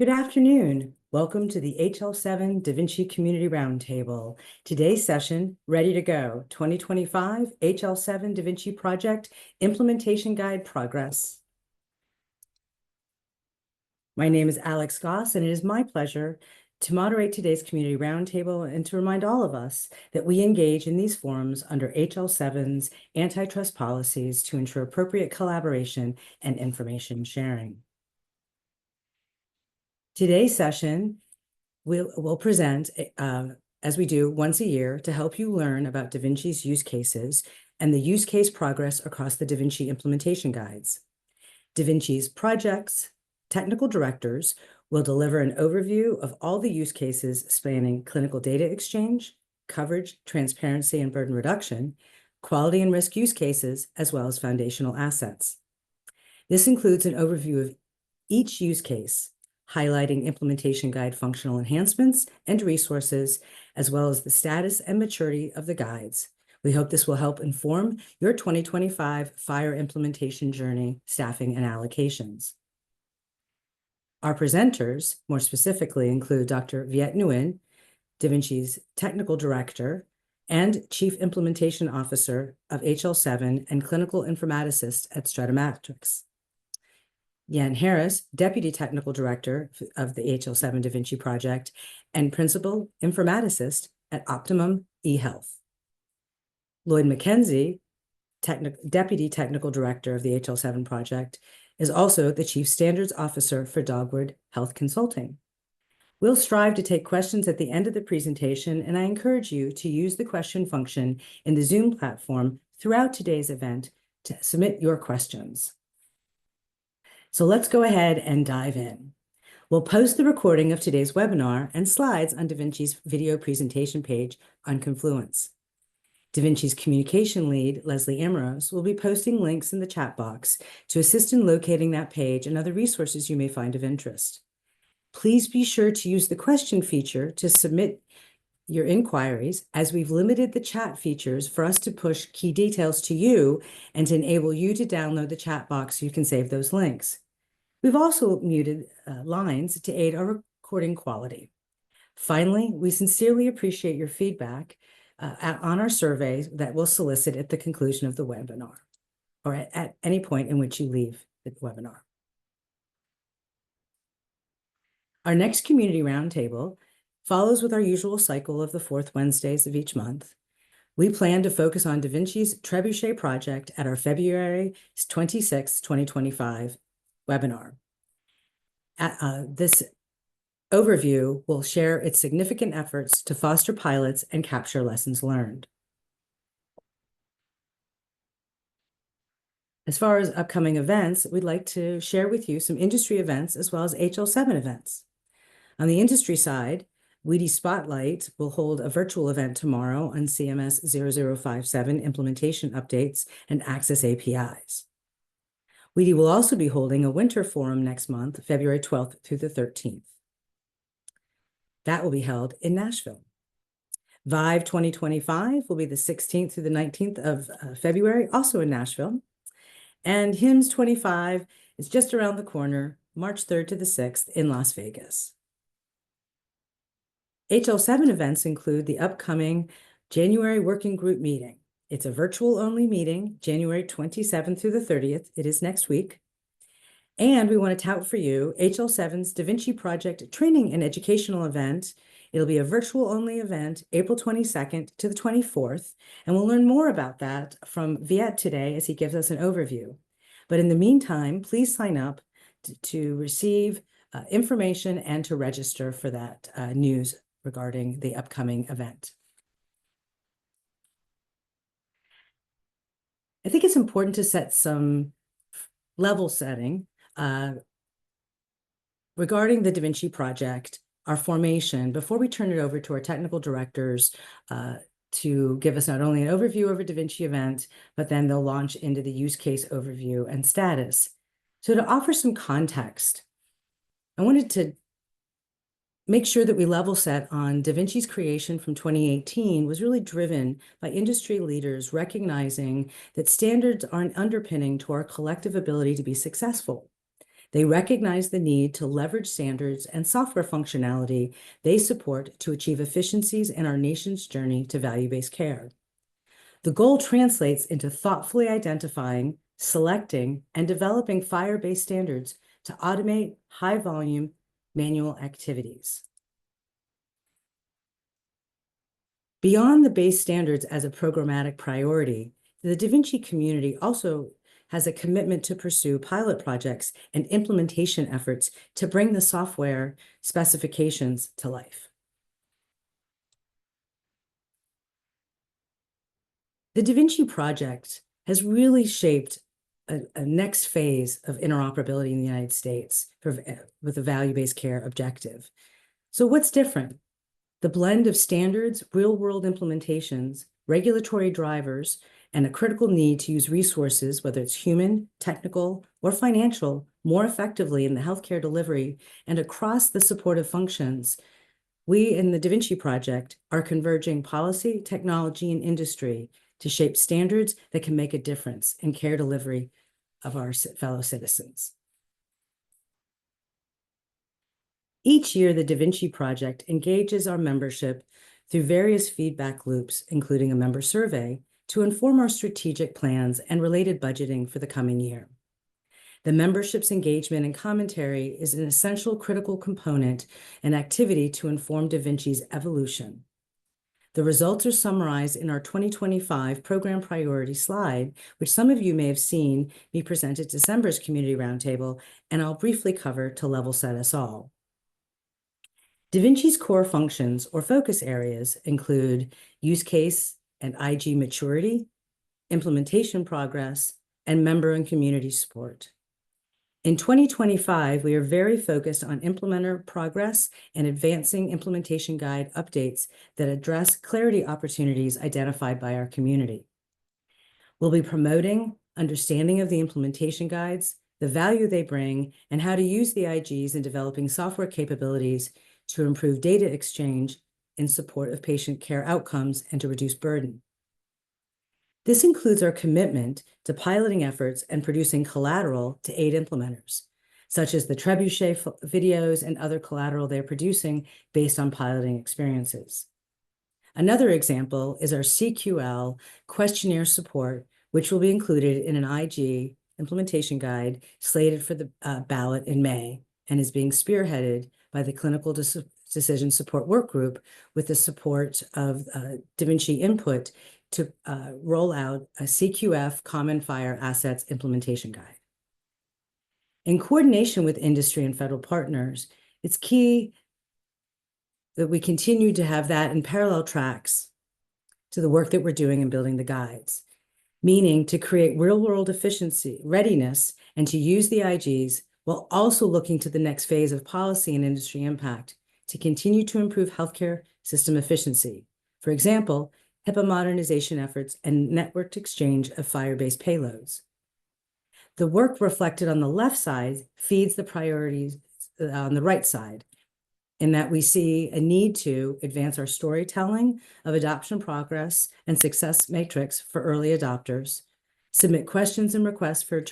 Good afternoon. Welcome to the HL7 Da Vinci Community Roundtable. Today's session, Ready to Go, 2025 HL7 Da Vinci Project Implementation Guide Progress. My name is Alex Goss, and it is my pleasure to moderate today's Community Roundtable and to remind all of us that we engage in these forums under HL7's antitrust policies to ensure appropriate collaboration and information sharing. Today's session we'll present, as we do once a year, to help you learn about Da Vinci's use cases and the use case progress across the Da Vinci Implementation Guides. Da Vinci's projects technical directors will deliver an overview of all the use cases spanning clinical data exchange, coverage, transparency, and burden reduction, quality and risk use cases, as well as foundational assets. This includes an overview of each use case, highlighting implementation guide functional enhancements and resources, as well as the status and maturity of the guides. We hope this will help inform your 2025 FHIR implementation journey, staffing, and allocations. Our presenters, more specifically, include Dr. Viet Nguyen, Da Vinci's Technical Director and Chief Implementation Officer of HL7 and Clinical Informaticist at Stratomatrix. Jan Heras, Deputy Technical Director of the HL7 Da Vinci Project and Principal Informaticist at Optimum eHealth. Lloyd McKenzie, Deputy Technical Director of the HL7 Project, is also the Chief Standards Officer for Dogwood Health Consulting. We'll strive to take questions at the end of the presentation, and I encourage you to use the question function in the Zoom platform throughout today's event to submit your questions. So let's go ahead and dive in. We'll post the recording of today's webinar and slides on Da Vinci's video presentation page on Confluence. Da Vinci's communication lead, Leslie Amorose, will be posting links in the chat box to assist in locating that page and other resources you may find of interest. Please be sure to use the question feature to submit your inquiries, as we've limited the chat features for us to push key details to you and to enable you to download the chat box so you can save those links. We've also muted lines to aid our recording quality. Finally, we sincerely appreciate your feedback on our surveys that we'll solicit at the conclusion of the webinar or at any point in which you leave the webinar. Our next community roundtable follows with our usual cycle of the fourth Wednesdays of each month. We plan to focus on Da Vinci's Trebuchet project at our February 26, 2025 webinar. This overview will share its significant efforts to foster pilots and capture lessons learned. As far as upcoming events, we'd like to share with you some industry events as well as HL7 events. On the industry side, WEDI Spotlight will hold a virtual event tomorrow on CMS 0057 implementation updates and access APIs. WEDI will also be holding a winter forum next month, February 12th through the 13th. That will be held in Nashville. VIVE 2025 will be the 16th through the 19th of February, also in Nashville. And HIMSS 25 is just around the corner, March 3rd to the 6th in Las Vegas. HL7 events include the upcoming January Working Group meeting. It's a virtual-only meeting, January 27th through the 30th. It is next week. And we want to tout for you HL7's Da Vinci Project training and educational event. It'll be a virtual-only event, April 22nd to the 24th. And we'll learn more about that from Viet today as he gives us an overview. But in the meantime, please sign up to receive information and to register for that news regarding the upcoming event. I think it's important to set some level setting regarding the Da Vinci Project, our formation, before we turn it over to our technical directors to give us not only an overview of a Da Vinci event, but then they'll launch into the use case overview and status. So to offer some context, I wanted to make sure that we level set on Da Vinci's creation from 2018 was really driven by industry leaders recognizing that standards are an underpinning to our collective ability to be successful. They recognize the need to leverage standards and software functionality they support to achieve efficiencies in our nation's journey to value-based care. The goal translates into thoughtfully identifying, selecting, and developing FHIR-based standards to automate high-volume manual activities. Beyond the base standards as a programmatic priority, the Da Vinci community also has a commitment to pursue pilot projects and implementation efforts to bring the software specifications to life. The Da Vinci Project has really shaped a next phase of interoperability in the United States with a value-based care objective. So what's different? The blend of standards, real-world implementations, regulatory drivers, and a critical need to use resources, whether it's human, technical, or financial, more effectively in the healthcare delivery and across the supportive functions. We in the Da Vinci Project are converging policy, technology, and industry to shape standards that can make a difference in care delivery of our fellow citizens. Each year, the Da Vinci Project engages our membership through various feedback loops, including a member survey, to inform our strategic plans and related budgeting for the coming year. The membership's engagement and commentary is an essential critical component and activity to inform Da Vinci's evolution. The results are summarized in our 2025 program priority slide, which some of you may have seen me present at December's Community Roundtable, and I'll briefly cover to level set us all. Da Vinci's core functions or focus areas include use case and IG maturity, implementation progress, and member and community support. In 2025, we are very focused on implementer progress and advancing implementation guide updates that address clarity opportunities identified by our community. We'll be promoting understanding of the implementation guides, the value they bring, and how to use the IGs in developing software capabilities to improve data exchange in support of patient care outcomes and to reduce burden. This includes our commitment to piloting efforts and producing collateral to aid implementers, such as the trebuchet videos and other collateral they're producing based on piloting experiences. Another example is our CQL questionnaire support, which will be included in an IG implementation guide slated for the ballot in May and is being spearheaded by the Clinical Decision Support Workgroup with the support of Da Vinci input to roll out a CQF Common FHIR Assets Implementation Guide. In coordination with industry and federal partners, it's key that we continue to have that in parallel tracks to the work that we're doing in building the guides, meaning to create real-world efficiency, readiness, and to use the IGs while also looking to the next phase of policy and industry impact to continue to improve healthcare system efficiency. For example, HIPAA modernization efforts and networked exchange of FHIR-based payloads. The work reflected on the left side feeds the priorities on the right side, in that we see a need to advance our storytelling of adoption progress and success matrix for early adopters, submit questions and requests for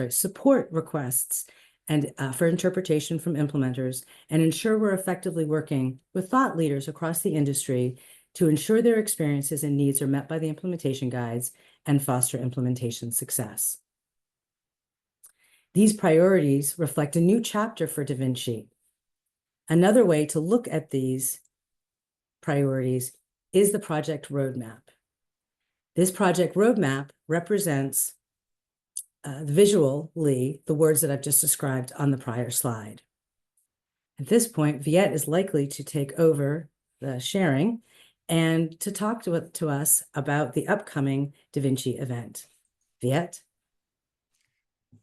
support requests and for interpretation from implementers, and ensure we're effectively working with thought leaders across the industry to ensure their experiences and needs are met by the implementation guides and foster implementation success. These priorities reflect a new chapter for Da Vinci. Another way to look at these priorities is the project roadmap. This project roadmap represents visually the words that I've just described on the prior slide. At this point, Viet is likely to take over the sharing and to talk to us about the upcoming Da Vinci event. Viet?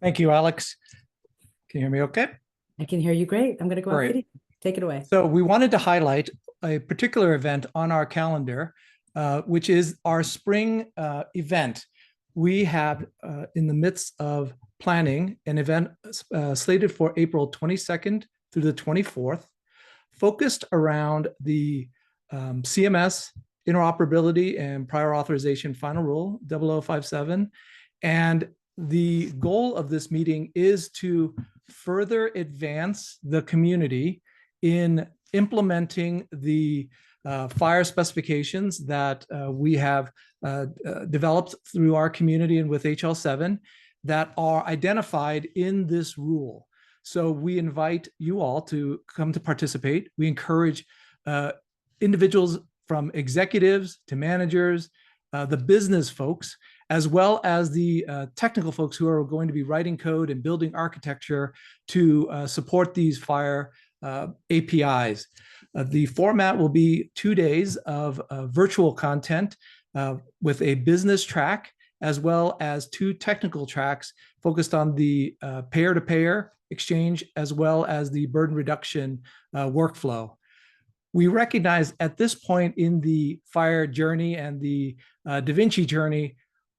Thank you, Alex. Can you hear me okay? I can hear you great. I'm going to go Great. off video. Take it away. So we wanted to highlight a particular event on our calendar, which is our spring event. We have in the midst of planning an event slated for April 22nd through the 24th, focused around the CMS interoperability and prior authorization final rule 0057 and the goal of this meeting is to further advance the community in implementing the FHIR specifications that we have developed through our community and with HL7 that are identified in this rule. So we invite you all to come to participate. We encourage individuals from executives to managers, the business folks, as well as the technical folks who are going to be writing code and building architecture to support these FHIR APIs. The format will be 2 days of virtual content with a business track, as well as 2 technical tracks focused on the payer-to-payer exchange, as well as the burden reduction workflow. We recognize at this point in the FHIR journey and the Da Vinci journey,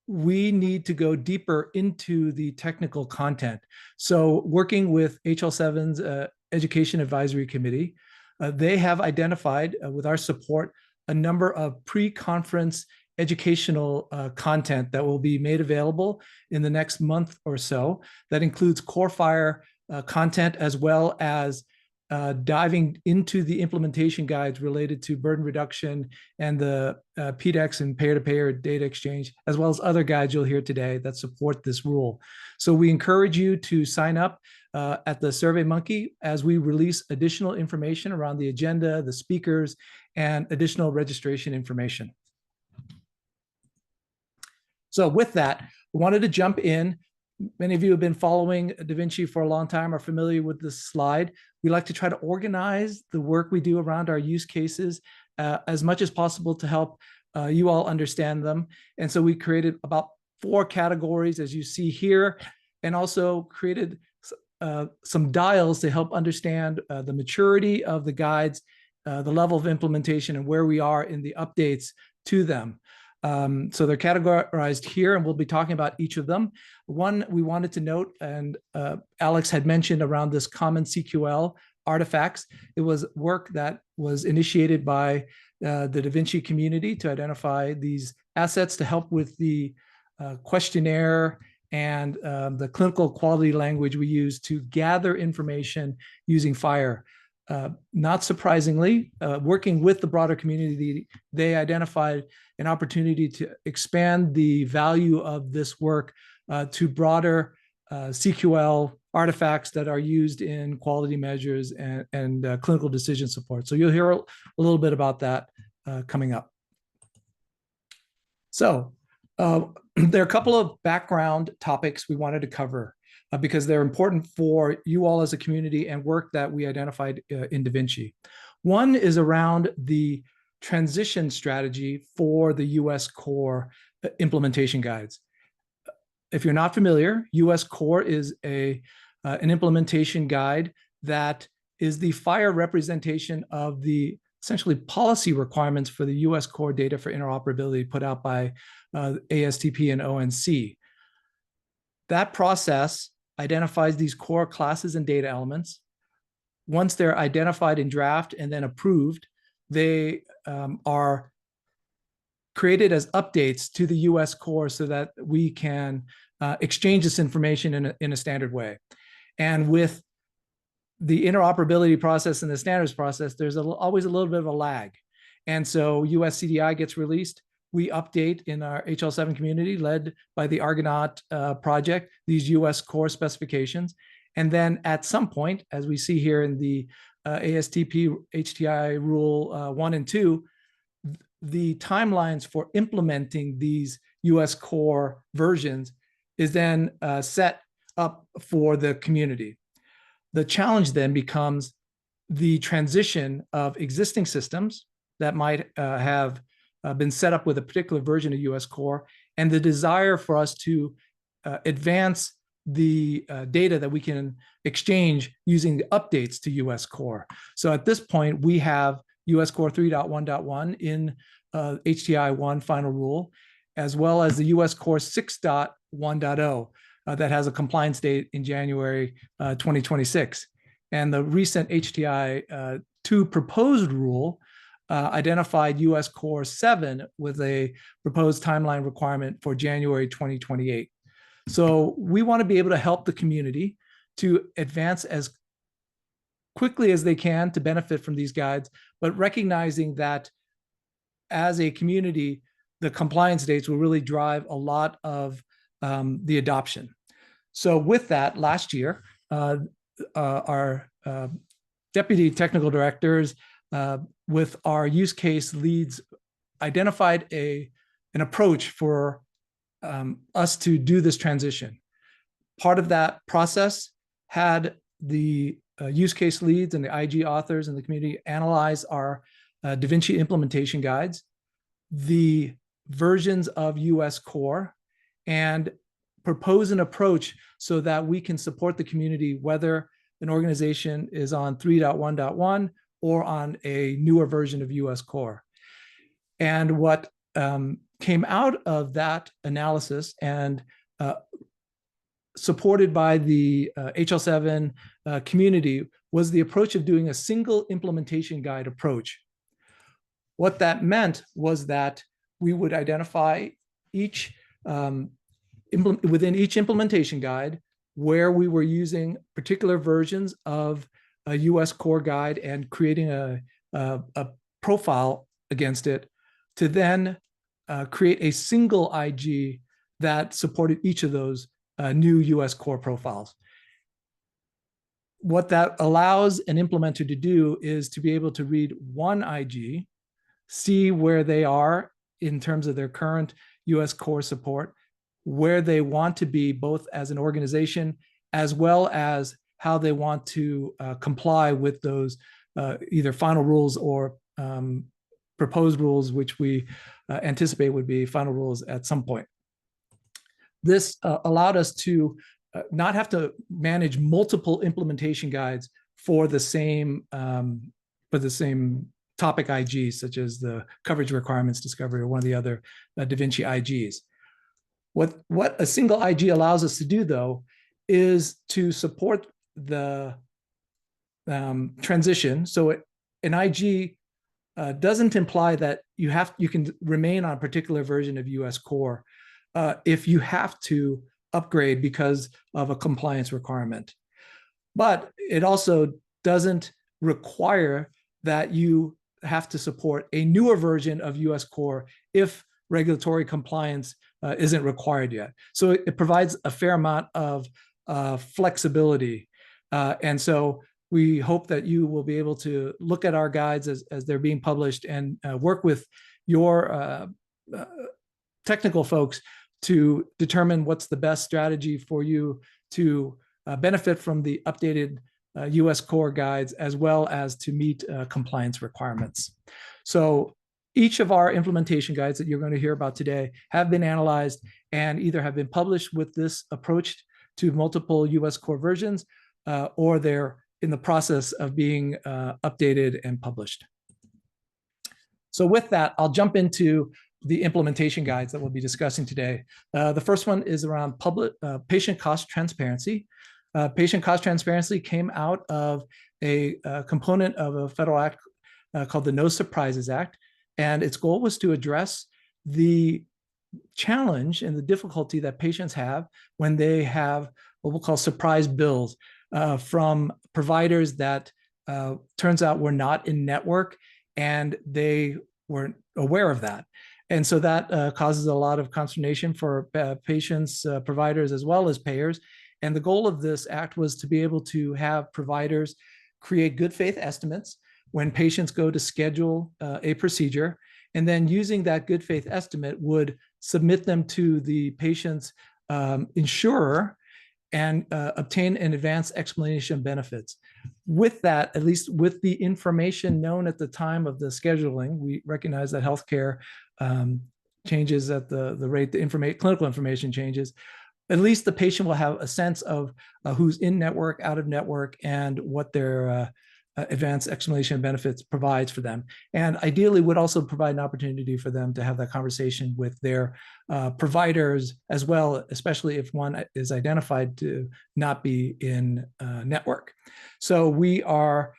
we need to go deeper into the technical content. So working with HL7's Education Advisory Committee, they have identified, with our support, a number of pre-conference educational content that will be made available in the next month or so. That includes core FHIR content, as well as diving into the implementation guides related to burden reduction and the PDEX and payer-to-payer data exchange, as well as other guides you'll hear today that support this rule. So we encourage you to sign up at the SurveyMonkey as we release additional information around the agenda, the speakers, and additional registration information. So with that, I wanted to jump in. Many of you have been following Da Vinci for a long time, are familiar with this slide. We like to try to organize the work we do around our use cases as much as possible to help you all understand them. And so we created about 4 categories, as you see here, and also created some dials to help understand the maturity of the guides, the level of implementation, and where we are in the updates to them. So they're categorized here, and we'll be talking about each of them. One we wanted to note, and Alex had mentioned around this common CQL artifacts. It was work that was initiated by the Da Vinci community to identify these assets to help with the questionnaire and the clinical quality language we use to gather information using FHIR. Not surprisingly, working with the broader community, they identified an opportunity to expand the value of this work to broader CQL artifacts that are used in quality measures and clinical decision support. So you'll hear a little bit about that coming up. So there are a couple of background topics we wanted to cover because they're important for you all as a community and work that we identified in Da Vinci. One is around the transition strategy for the US core implementation guides. If you're not familiar, US core is an implementation guide that is the FHIR representation of the essentially policy requirements for the US core data for interoperability put out by ASTP and ONC. That process identifies these core classes and data elements. Once they're identified in draft and then approved, they are created as updates to the US core so that we can exchange this information in a standard way. And with the interoperability process and the standards process, there's always a little bit of a lag. And so US CDI gets released. We update in our HL7 community, led by the Argonaut project, these US core specifications. And then at some point, as we see here in the ASTP HTI rule 1 and 2, the timelines for implementing these US core versions is then set up for the community. The challenge then becomes the transition of existing systems that might have been set up with a particular version of US core, and the desire for us to advance the data that we can exchange using the updates to US core. So at this point, we have US core 3.1.1 in HTI 1 final rule, as well as the US core 6.1.0 that has a compliance date in January 2026. And the recent HTI 2 proposed rule identified US core 7 with a proposed timeline requirement for January 2028. So we want to be able to help the community to advance as quickly as they can to benefit from these guides, but recognizing that as a community, the compliance dates will really drive a lot of the adoption. So with that, last year, our deputy technical directors with our use case leads identified an approach for us to do this transition. Part of that process had the use case leads and the IG authors in the community analyze our Da Vinci Implementation Guides, the versions of US Core, and propose an approach so that we can support the community, whether an organization is on 3.1.1 or on a newer version of US Core. And what came out of that analysis and supported by the HL7 community was the approach of doing a single implementation guide approach. What that meant was that we would identify each within each implementation guide where we were using particular versions of a US Core guide and creating a profile against it to then create a single IG that supported each of those new US Core profiles. What that allows an implementer to do is to be able to read one IG, see where they are in terms of their current US Core support, where they want to be both as an organization, as well as how they want to comply with those either final rules or proposed rules, which we anticipate would be final rules at some point. This allowed us to not have to manage multiple implementation guides for the same topic IGs, such as the coverage requirements discovery or one of the other Da Vinci IGs. What a single IG allows us to do, though, is to support the transition. So an IG doesn't imply that you can remain on a particular version of US Core if you have to upgrade because of a compliance requirement. But it also doesn't require that you have to support a newer version of US Core if regulatory compliance isn't required yet. So it provides a fair amount of flexibility. And so we hope that you will be able to look at our guides as they're being published and work with your technical folks to determine what's the best strategy for you to benefit from the updated US Core guides, as well as to meet compliance requirements. So each of our implementation guides that you're going to hear about today have been analyzed and either have been published with this approach to multiple US Core versions, or they're in the process of being updated and published. So with that, I'll jump into the implementation guides that we'll be discussing today. The first one is around patient cost transparency. Patient cost transparency came out of a component of a federal act called the No Surprises Act. And its goal was to address the challenge and the difficulty that patients have when they have what we'll call surprise bills from providers that turns out were not in network, and they weren't aware of that. And so that causes a lot of consternation for patients, providers, as well as payers. And the goal of this act was to be able to have providers create good faith estimates when patients go to schedule a procedure, and then using that good faith estimate would submit them to the patient's insurer and obtain an advanced explanation of benefits. With that, at least with the information known at the time of the scheduling, we recognize that healthcare changes at the rate the clinical information changes. At least the patient will have a sense of who's in network, out of network, and what their advanced explanation of benefits provides for them. And ideally would also provide an opportunity for them to have that conversation with their providers as well, especially if one is identified to not be in network. So we are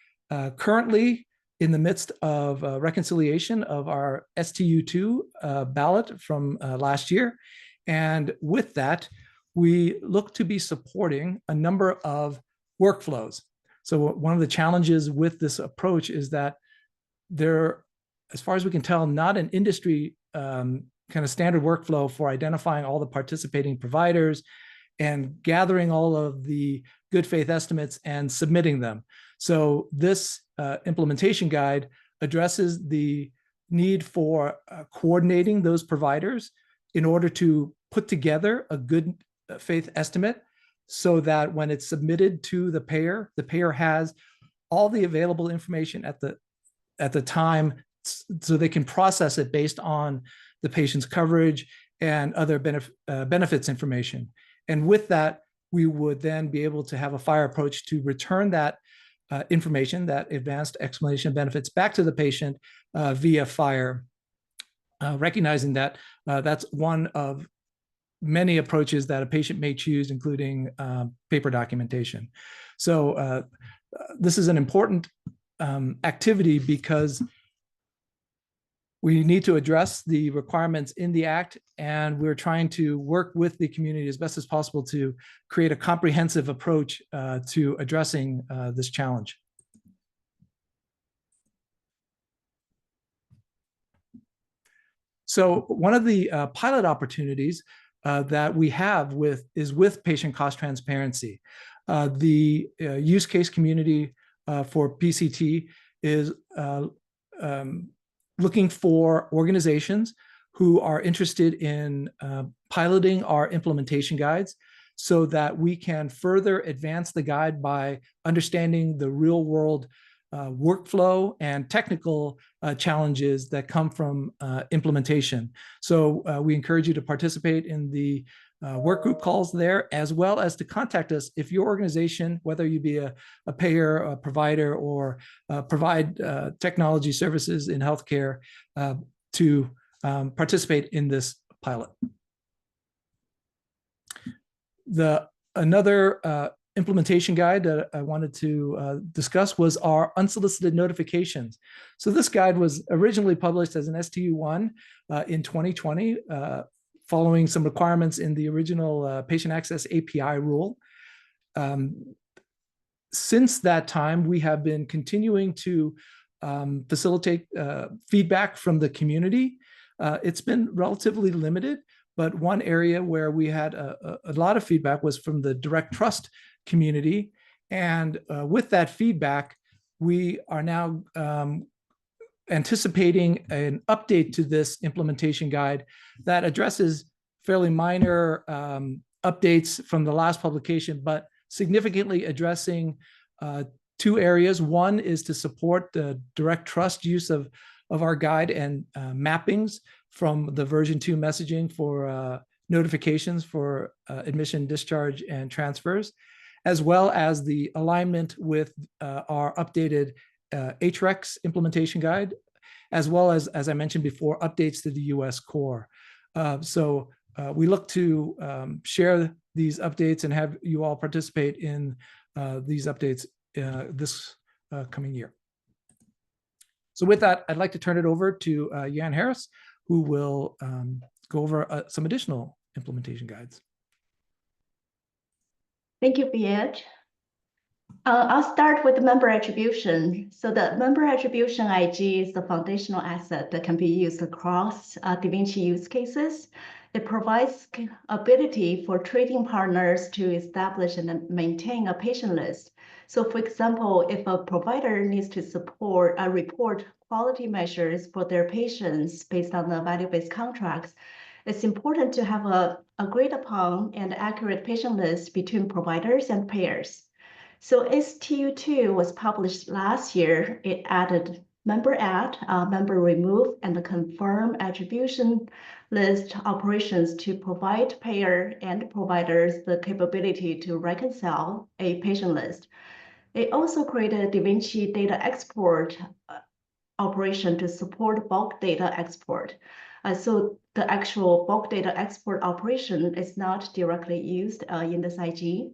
currently in the midst of reconciliation of our STU2 ballot from last year. And with that, we look to be supporting a number of workflows. So one of the challenges with this approach is that there, as far as we can tell, not an industry kind of standard workflow for identifying all the participating providers and gathering all of the good faith estimates and submitting them. So this implementation guide addresses the need for coordinating those providers in order to put together a good faith estimate so that when it's submitted to the payer has all the available information at the time so they can process it based on the patient's coverage and other benefits information. And with that, we would then be able to have a FHIR approach to return that information, that advanced explanation of benefits, back to the patient via FHIR, recognizing that that's one of many approaches that a patient may choose, including paper documentation. So this is an important activity because we need to address the requirements in the Act, and we're trying to work with the community as best as possible to create a comprehensive approach to addressing this challenge. So one of the pilot opportunities that we have is with patient cost transparency. The use case community for PCT is looking for organizations who are interested in piloting our implementation guides so that we can further advance the guide by understanding the real world workflow and technical challenges that come from implementation. So we encourage you to participate in the work group calls there, as well as to contact us if your organization, whether you be a payer, a provider, or provide technology services in healthcare, to participate in this pilot. Another implementation guide that I wanted to discuss was our unsolicited notifications. So this guide was originally published as an STU1 in 2020, following some requirements in the original patient access API rule. Since that time, we have been continuing to facilitate feedback from the community. It's been relatively limited, but one area where we had a lot of feedback was from the direct trust community. And with that feedback, we are now anticipating an update to this implementation guide that addresses fairly minor updates from the last publication, but significantly addressing two areas. One is to support the direct trust use of our guide and mappings from the version 2 messaging for notifications for admission, discharge, and transfers, as well as the alignment with our updated HREX implementation guide, as well as I mentioned before, updates to the US core. So we look to share these updates and have you all participate in these updates this coming year. So with that, I'd like to turn it over to Jan Heras, who will go over some additional implementation guides. Thank you, Viet. I'll start with the member attribution. So the member attribution IG is the foundational asset that can be used across Da Vinci use cases. It provides ability for trading partners to establish and maintain a patient list. So for example, if a provider needs to report quality measures for their patients based on the value-based contracts, it's important to have a agreed upon and accurate patient list between providers and payers. So STU2 was published last year. It added member add, member remove, and the confirm attribution list operations to provide payer and providers the capability to reconcile a patient list. It also created a Da Vinci data export operation to support bulk data export. So the actual bulk data export operation is not directly used in this IG.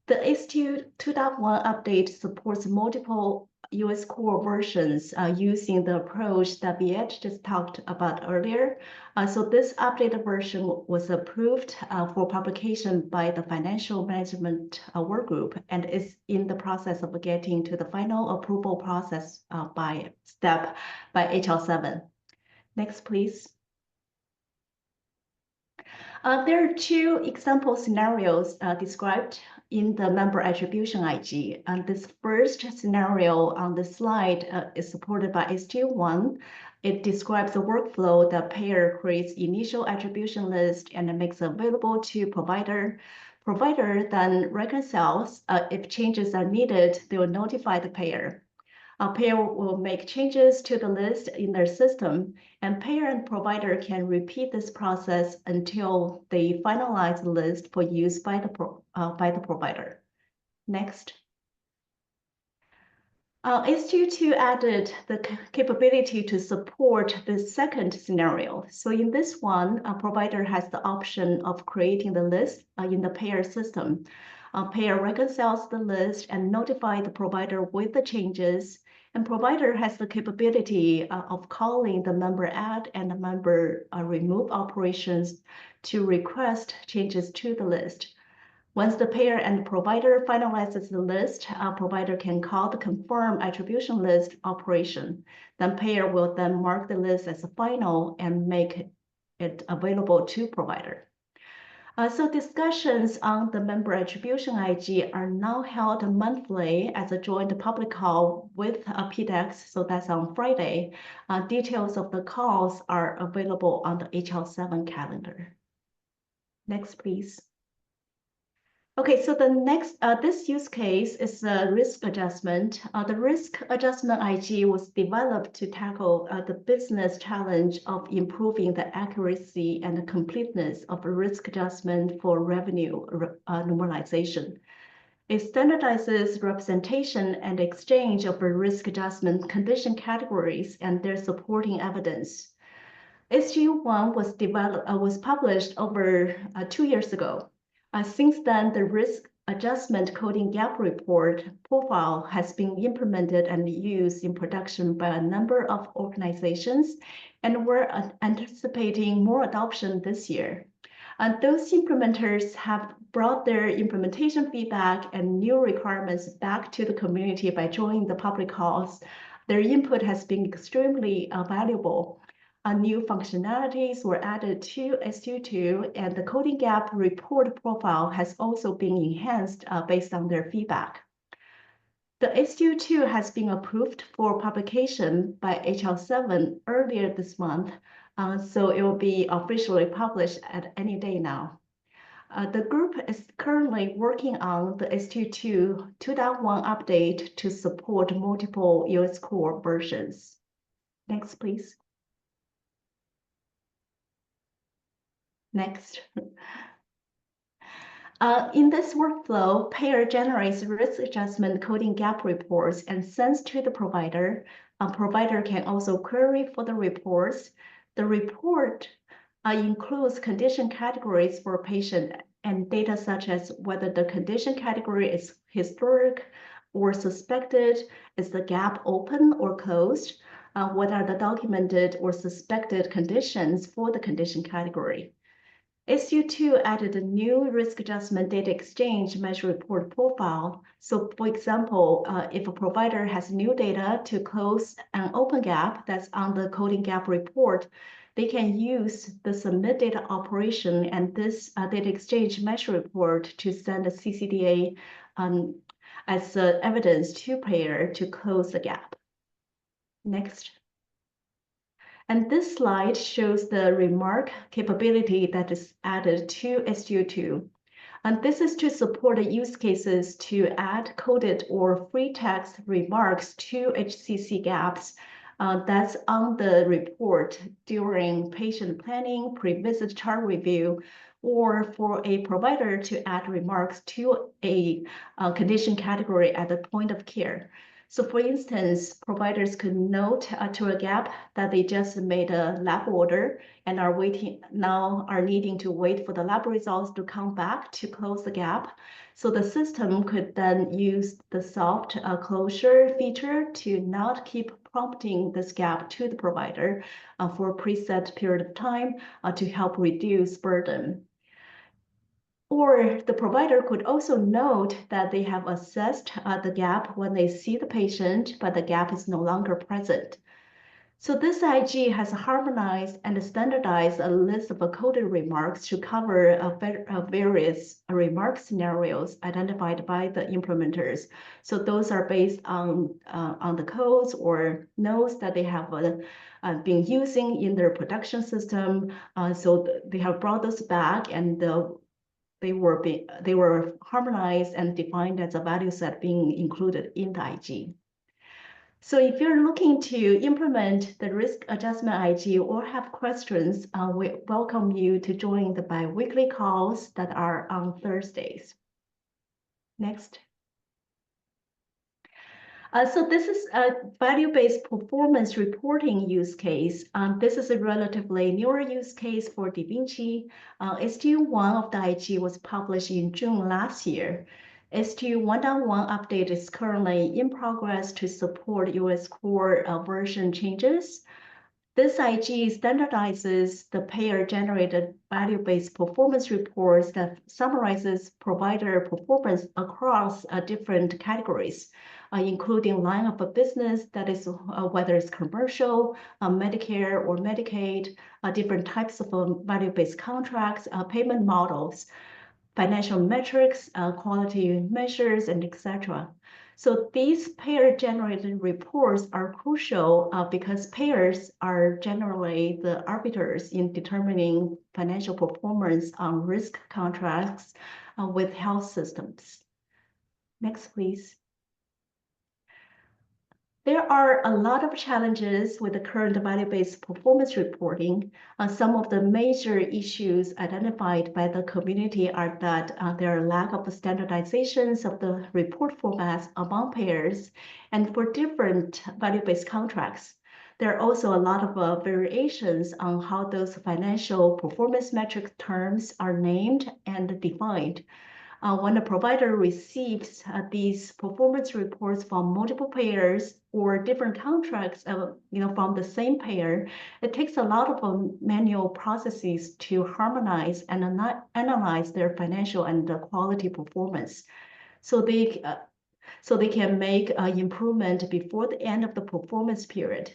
The STU 2.1 update supports multiple US core versions using the approach that Viet just talked about earlier. So this updated version was approved for publication by the Financial Management Work Group and is in the process of getting to the final approval process by HL7. Next, please. There are two example scenarios described in the member attribution IG. And this first scenario on the slide is supported by HL1. It describes the workflow that payer creates initial attribution list and makes available to provider. Provider then reconciles. If changes are needed, they will notify the payer. Payer will make changes to the list in their system, and payer and provider can repeat this process until they finalize the list for use by the provider. Next. HL2 added the capability to support the second scenario. So in this one, a provider has the option of creating the list in the payer system. Payer reconciles the list and notify the provider with the changes, and provider has the capability of calling the member add and the member remove operations to request changes to the list. Once the payer and provider finalizes the list, provider can call the confirm attribution list operation. Then payer will then mark the list as a final and make it available to provider. So discussions on the member attribution IG are now held monthly as a joint public call with PDEX, so that's on Friday. Details of the calls are available on the HL7 calendar. Next, please. Okay, so the next, this use case is a risk adjustment. The risk adjustment IG was developed to tackle the business challenge of improving the accuracy and the completeness of a risk adjustment for revenue normalization. It standardizes representation and exchange of risk adjustment condition categories and their supporting evidence. HL1 was published over 2 years ago. Since then, the risk adjustment coding gap report profile has been implemented and used in production by a number of organizations, and we're anticipating more adoption this year. And those implementers have brought their implementation feedback and new requirements back to the community by joining the public calls. Their input has been extremely valuable. New functionalities were added to HL2, and the coding gap report profile has also been enhanced based on their feedback. The HL2 has been approved for publication by HL7 earlier this month, so it will be officially published at any day now. The group is currently working on the HL2 2.1 update to support multiple US core versions. Next, please. Next. In this workflow, payer generates risk adjustment coding gap reports and sends to the provider. A provider can also query for the reports. The report includes condition categories for patient and data such as whether the condition category is historic or suspected, is the gap open or closed, what are the documented or suspected conditions for the condition category. HL2 added a new risk adjustment data exchange measure report profile. So for example, if a provider has new data to close an open gap that's on the coding gap report, they can use the submit data operation and this data exchange measure report to send a CCDA as evidence to payer to close the gap. Next. And this slide shows the remark capability that is added to HL2. And this is to support the use cases to add coded or free text remarks to HCC gaps that's on the report during patient planning, pre-visit chart review, or for a provider to add remarks to a condition category at the point of care. So for instance, providers could note to a gap that they just made a lab order and are needing to wait for the lab results to come back to close the gap. So the system could then use the soft closure feature to not keep prompting this gap to the provider for a preset period of time to help reduce burden. Or the provider could also note that they have assessed the gap when they see the patient, but the gap is no longer present. So this IG has harmonized and standardized a list of coded remarks to cover various remark scenarios identified by the implementers. So those are based on the codes or nodes that they have been using in their production system. So they have brought those back, and they were harmonized and defined as a value set being included in the IG. So if you're looking to implement the risk adjustment IG or have questions, we welcome you to join the bi-weekly calls that are on Thursdays. Next. So this is a value-based performance reporting use case. This is a relatively newer use case for Da Vinci. STU1 of the IG was published in June last year. STU 1.1 update is currently in progress to support US core version changes. This IG standardizes the payer-generated value-based performance reports that summarizes provider performance across different categories, including line of a business, that is whether it's commercial, Medicare or Medicaid, different types of value-based contracts, payment models, financial metrics, quality measures, and etc. So these payer-generated reports are crucial because payers are generally the arbiters in determining financial performance on risk contracts with health systems. Next, please. There are a lot of challenges with the current value-based performance reporting. Some of the major issues identified by the community are that there are lack of standardizations of the report formats among payers and for different value-based contracts. There are also a lot of variations on how those financial performance metric terms are named and defined. When a provider receives these performance reports from multiple payers or different contracts, from the same payer, it takes a lot of manual processes to harmonize and analyze their financial and quality performance, so they can make improvement before the end of the performance period.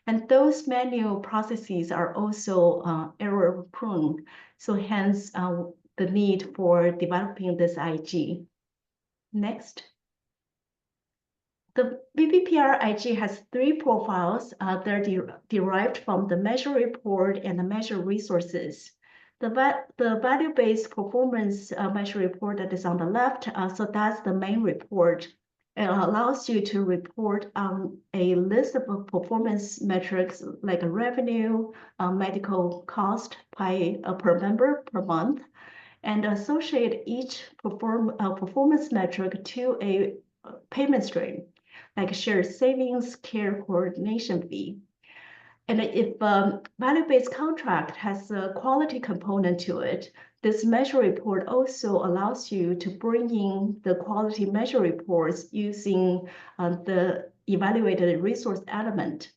And those manual processes are also error-prone, so hence the need for developing this IG. Next. The VPPR IG has 3 profiles. They're derived from the measure report and the measure resources. The value-based performance measure report that is on the left, so that's the main report. It allows you to report on a list of performance metrics like revenue, medical cost per member per month, and associate each performance metric to a payment stream, like shared savings, care coordination fee. And if a value-based contract has a quality component to it, this measure report also allows you to bring in the quality measure reports using the evaluated resource element.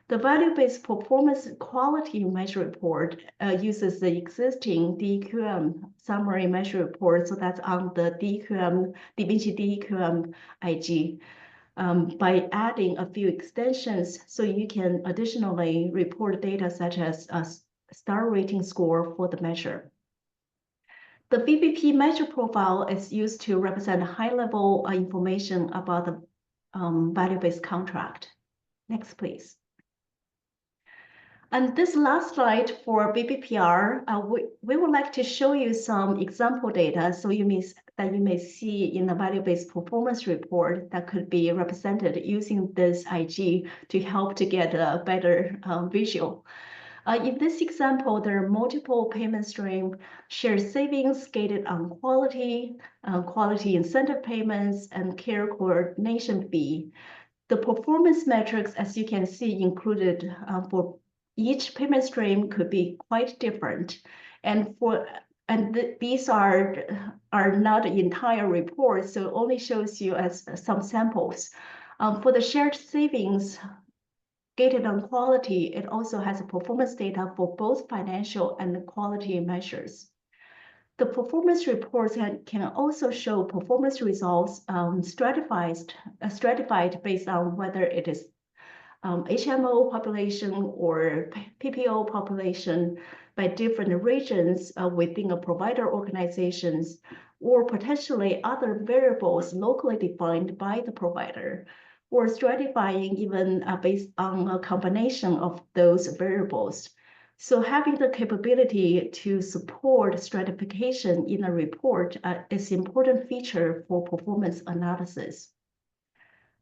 The value-based performance quality measure report uses the existing DQM summary measure report, so that's on the Da Vinci DQM IG, by adding a few extensions, so you can additionally report data such as a star rating score for the measure. The VPP measure profile is used to represent high-level information about the value-based contract. Next, please. And this last slide for VPPR, we would like to show you some example data so you may see in the value-based performance report that could be represented using this IG to help to get a better visual. In this example, there are multiple payment streams, shared savings gated on quality, quality incentive payments, and care coordination fee. The performance metrics, as you can see, included for each payment stream could be quite different. These are not entire reports, so it only shows you as some samples. For the shared savings gated on quality, it also has performance data for both financial and quality measures. The performance reports can also show performance results stratified based on whether it is HMO population or PPO population by different regions within a provider organizations, or potentially other variables locally defined by the provider, or stratifying even based on a combination of those variables. So having the capability to support stratification in a report is an important feature for performance analysis.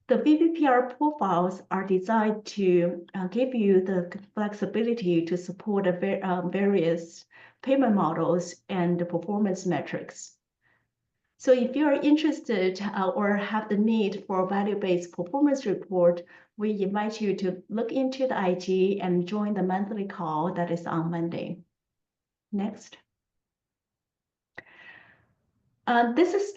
The VPPR profiles are designed to give you the flexibility to support various payment models and the performance metrics. So if you're interested or have the need for a value-based performance report, we invite you to look into the IG and join the monthly call that is on Monday. Next. This is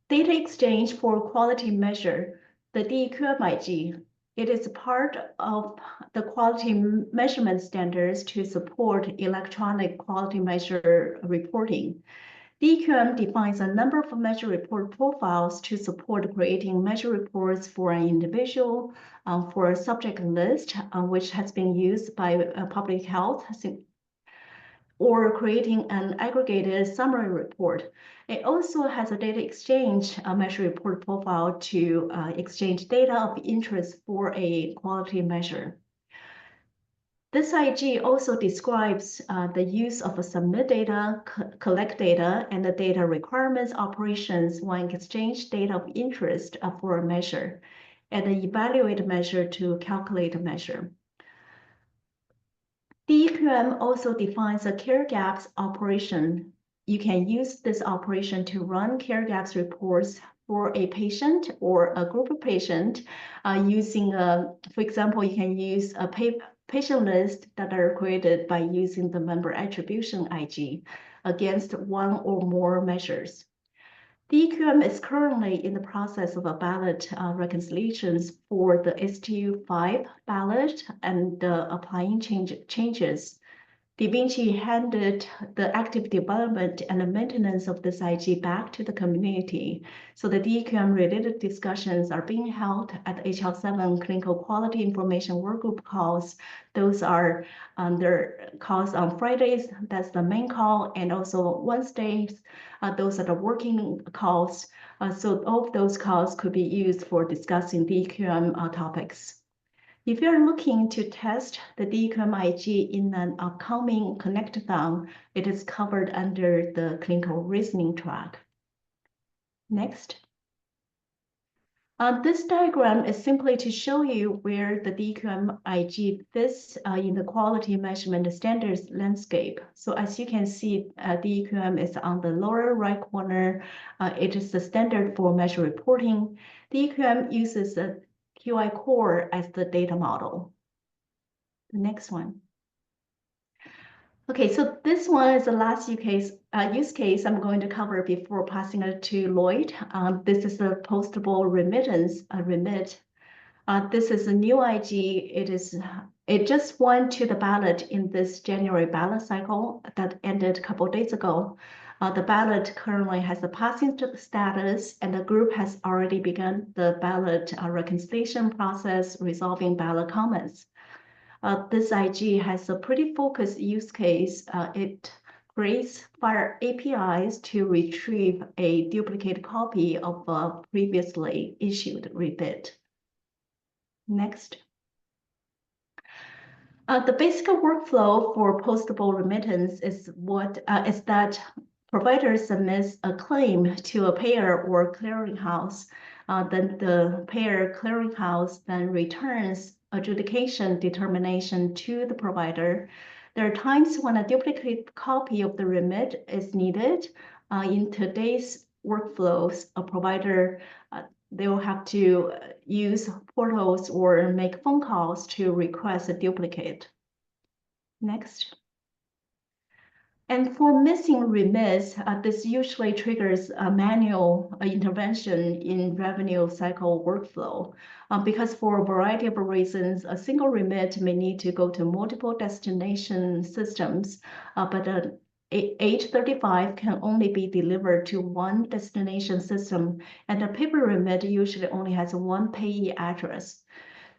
data exchange for quality measure. The DQM-IG, it is part of the quality measurement standards to support electronic quality measure reporting. DQM defines a number of measure report profiles to support creating measure reports for an individual, for a subject list, which has been used by public health, or creating an aggregated summary report. It also has a data exchange measure report profile to exchange data of interest for a quality measure. This IG also describes the use of a submit data, collect data, and the data requirements operations when exchange data of interest for a measure, and the evaluate measure to calculate a measure. DQM also defines a care gaps operation. You can use this operation to run care gaps reports for a patient or a group of patients using, for example, you can use a patient list that are created by using the member attribution IG against one or more measures. DQM is currently in the process of a ballot reconciliations for the STU5 ballot and applying changes. Da Vinci handed the active development and the maintenance of this IG back to the community. So the DQM related discussions are being held at the HL7 Clinical Quality Information Workgroup calls. Those are their calls on Fridays, that's the main call, and also Wednesdays, those are the working calls. So all of those calls could be used for discussing DQM topics. If you're looking to test the DQM-IG in an upcoming connectathon, it is covered under the clinical reasoning track. Next. This diagram is simply to show you where the DQM-IG fits in the quality measurement standards landscape. So as you can see, DQM is on the lower right corner. It is the standard for measure reporting. DQM uses a QI core as the data model. The next one. Okay, so this one is the last use case I'm going to cover before passing it to Lloyd. This is a postable remittance, remit. This is a new IG. It just went to the ballot in this January ballot cycle that ended a couple of days ago. The ballot currently has a passing status, and the group has already begun the ballot reconciliation process, resolving ballot comments. This IG has a pretty focused use case. It creates FHIR APIs to retrieve a duplicate copy of a previously issued rebid. Next. The basic workflow for postable remittance is that provider submits a claim to a payer or clearinghouse. Then the payer clearinghouse then returns adjudication determination to the provider. There are times when a duplicate copy of the remit is needed. In today's workflows, a provider, they will have to use portals or make phone calls to request a duplicate. Next. And for missing remits, this usually triggers a manual intervention in revenue cycle workflow. Because for a variety of reasons, a single remit may need to go to multiple destination systems, but an H35 can only be delivered to one destination system, and a paper remit usually only has one payee address.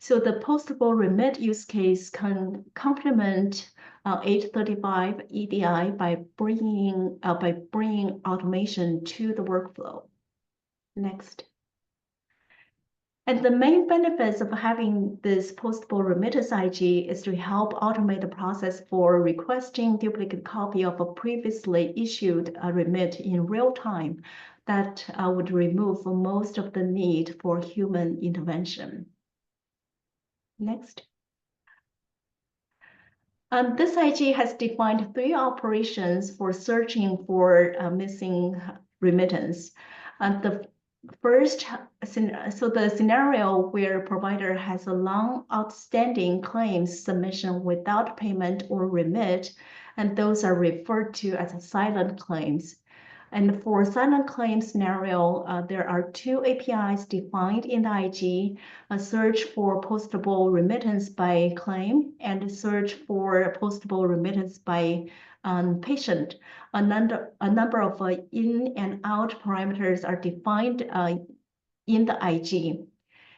So the postable remit use case can complement H35 EDI by bringing automation to the workflow. Next. And the main benefits of having this postable remittance IG is to help automate the process for requesting duplicate copy of a previously issued remit in real time. That would remove most of the need for human intervention. Next. This IG has defined 3 operations for searching for missing remittance. The first, so the scenario where provider has a long outstanding claims submission without payment or remit, and those are referred to as silent claims. And for silent claim scenario, there are 2 APIs defined in the IG, a search for postable remittance by claim and a search for postable remittance by patient. A number of in and out parameters are defined in the IG.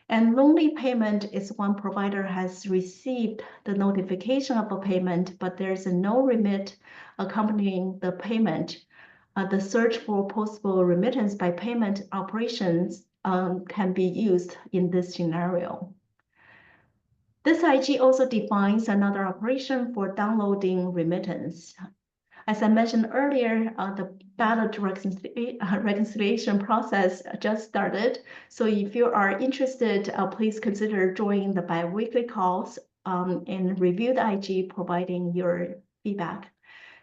And lonely payment is when provider has received the notification of a payment, but there's no remit accompanying the payment. The search for possible remittance by payment operations can be used in this scenario. This IG also defines another operation for downloading remittance. As I mentioned earlier, the ballot reconciliation process just started. So if you are interested, please consider joining the biweekly calls and review the IG, providing your feedback.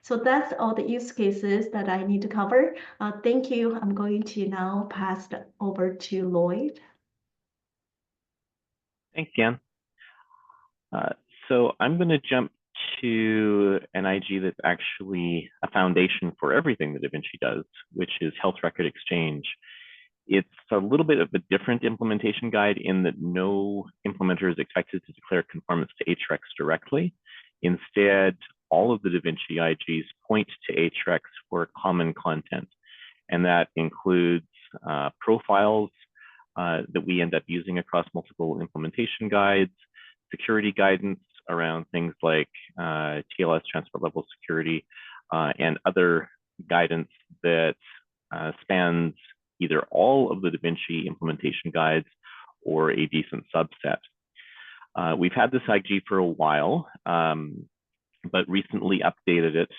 So that's all the use cases that I need to cover. Thank you. I'm going to now pass it over to Lloyd. Thanks, Yan. So I'm going to jump to an IG that's actually a foundation for everything that Da Vinci does, which is health record exchange. It's a little bit of a different implementation guide in that no implementer is expected to declare conformance to HREX directly. Instead, all of the Da Vinci IGs point to HREX for common content, and that includes profiles that we end up using across multiple implementation guides, security guidance around things like TLS, transport level security, and other guidance that spans either all of the Da Vinci implementation guides or a decent subset. We've had this IG for a while, but recently updated it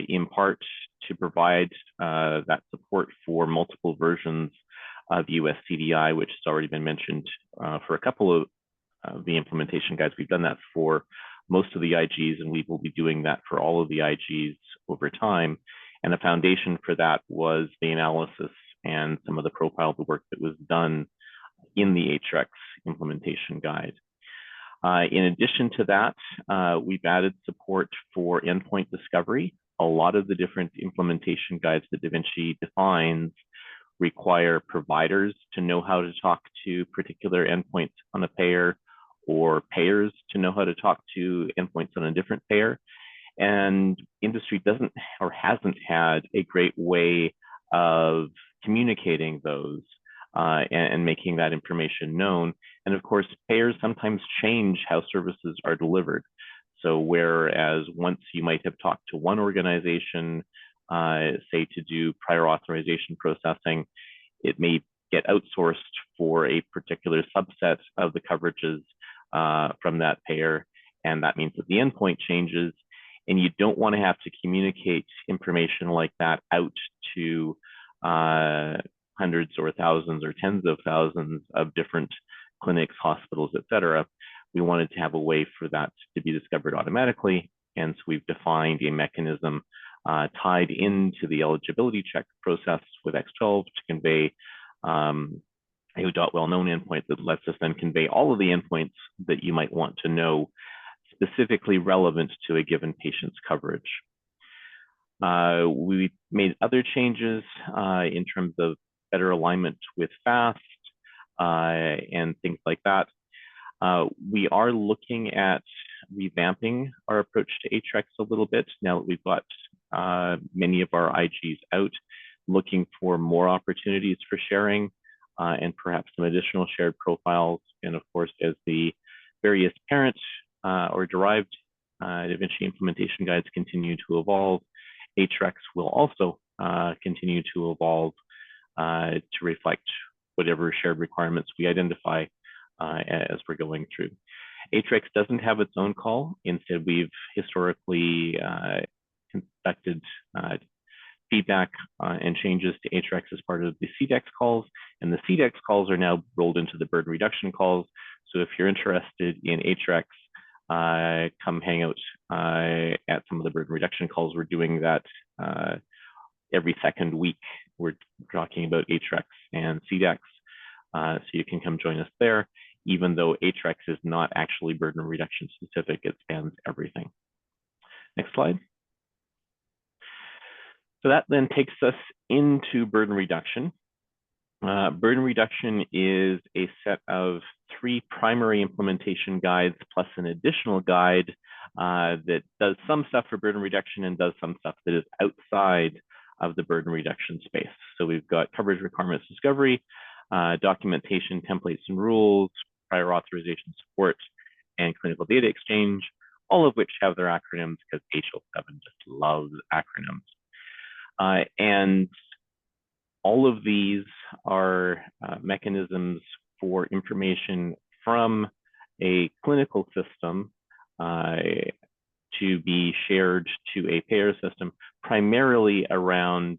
in part to provide that support for multiple versions of US CDI, which has already been mentioned for a couple of the implementation guides. We've done that for most of the IGs, and we will be doing that for all of the IGs over time. And the foundation for that was the analysis and some of the profile of the work that was done in the HREX implementation guide. In addition to that, we've added support for endpoint discovery. A lot of the different implementation guides that Da Vinci defines require providers to know how to talk to particular endpoints on a payer, or payers to know how to talk to endpoints on a different payer. And industry doesn't or hasn't had a great way of communicating those and making that information known. And of course, payers sometimes change how services are delivered. So whereas once you might have talked to one organization, say to do prior authorization processing, it may get outsourced for a particular subset of the coverages from that payer. And that means that the endpoint changes, and you don't want to have to communicate information like that out to hundreds or thousands or tens of thousands of different clinics, hospitals, et cetera. We wanted to have a way for that to be discovered automatically And so we've defined a mechanism tied into the eligibility check process with X12 to convey a well-known endpoint that lets us then convey all of the endpoints that you might want to know specifically relevant to a given patient's coverage. We made other changes in terms of better alignment with FAST and things like that. We are looking at revamping our approach to HREX a little bit now that we've got many of our IGs out, looking for more opportunities for sharing and perhaps some additional shared profiles. And of course, as the various parent or derived Da Vinci implementation guides continue to evolve, HREX will also continue to evolve to reflect whatever shared requirements we identify as we're going through. HREX doesn't have its own call. Instead, we've historically conducted feedback and changes to HREX as part of the CDEX calls, and the CDEX calls are now rolled into the burden reduction calls. So if you're interested in HREX, come hang out at some of the burden reduction calls. We're doing that every second week. We're talking about HREX and CDEX, so you can come join us there, even though HREX is not actually burden reduction specific, it spans everything. Next slide. So that then takes us into burden reduction. Burden reduction is a set of 3 primary implementation guides plus an additional guide that does some stuff for burden reduction and does some stuff that is outside of the burden reduction space. So we've got coverage requirements discovery, documentation, templates and rules, prior authorization support, and clinical data exchange, all of which have their acronyms because HL7 just loves acronyms. And all of these are mechanisms for information from a clinical system to be shared to a payer system, primarily around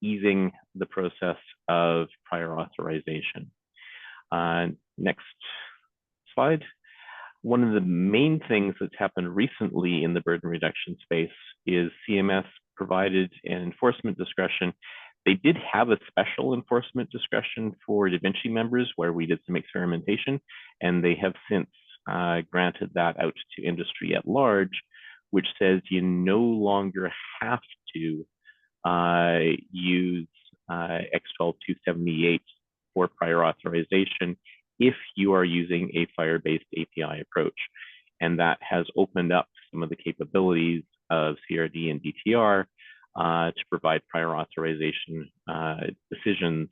easing the process of prior authorization. Next slide. One of the main things that's happened recently in the burden reduction space is CMS provided an enforcement discretion. They did have a special enforcement discretion for Da Vinci members where we did some experimentation, and they have since granted that out to industry at large, which says you no longer have to use X12278 for prior authorization if you are using a FHIR-based API approach. And that has opened up some of the capabilities of CRD and DTR to provide prior authorization decisions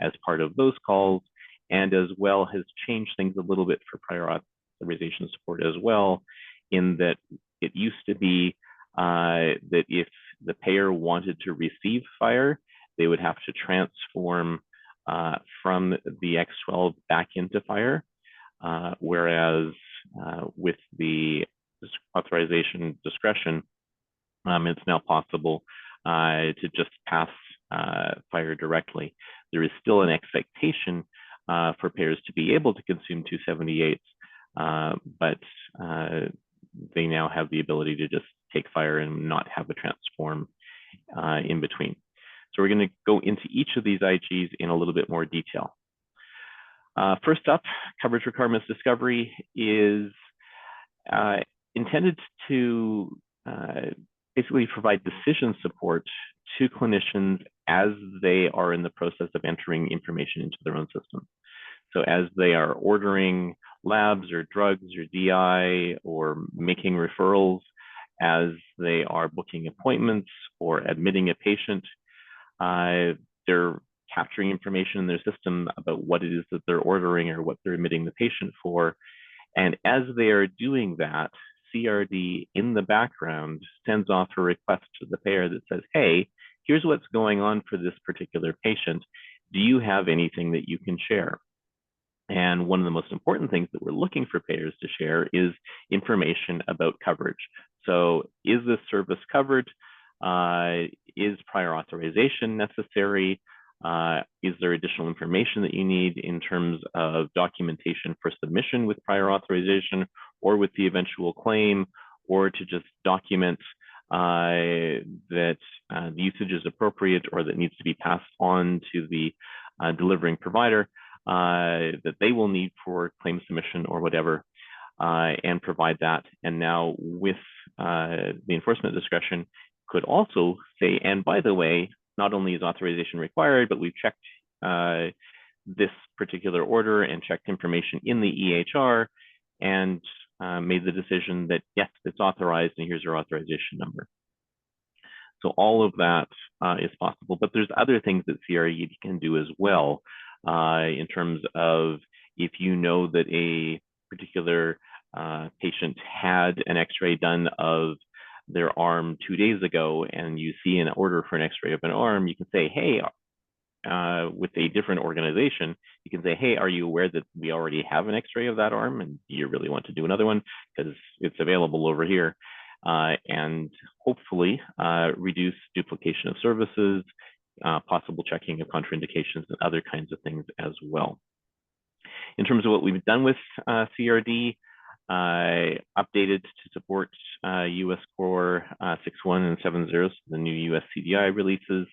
as part of those calls, and as well has changed things a little bit for prior authorization support as well, in that it used to be that if the payer wanted to receive FHIR, they would have to transform from the X12 back into FHIR, whereas with the authorization discretion, it's now possible to just pass FHIR directly. There is still an expectation for payers to be able to consume 278s, but they now have the ability to just take FHIR and not have a transform in between. So we're going to go into each of these IGs in a little bit more detail. First up, coverage requirements discovery is intended to basically provide decision support to clinicians as they are in the process of entering information into their own system. So as they are ordering labs or drugs or DI or making referrals, as they are booking appointments or admitting a patient, they're capturing information in their system about what it is that they're ordering or what they're admitting the patient for. And as they are doing that, CRD in the background sends off a request to the payer that says, hey, here's what's going on for this particular patient. Do you have anything that you can share? And one of the most important things that we're looking for payers to share is information about coverage. So is this service covered? Is prior authorization necessary? Is there additional information that you need in terms of documentation for submission with prior authorization or with the eventual claim? or to just document that the usage is appropriate or that needs to be passed on to the delivering provider that they will need for claim submission or whatever, and provide that. And now with the enforcement discretion, could also say, and by the way, not only is authorization required, but we've checked this particular order and checked information in the EHR and made the decision that yes, it's authorized and here's your authorization number. So all of that is possible, but there's other things that CRE can do as well in terms of if you know that a particular patient had an x-ray done of their arm 2 days ago and you see an order for an x-ray of an arm, you can say, hey, with a different organization, you can say, hey, are you aware that we already have an x-ray of that arm and you really want to do another one because it's available over here, and hopefully reduce duplication of services, possible checking of contraindications and other kinds of things as well. In terms of what we've done with CRD, updated to support US Core 6.1 and 7.0, so the new US CDI releases,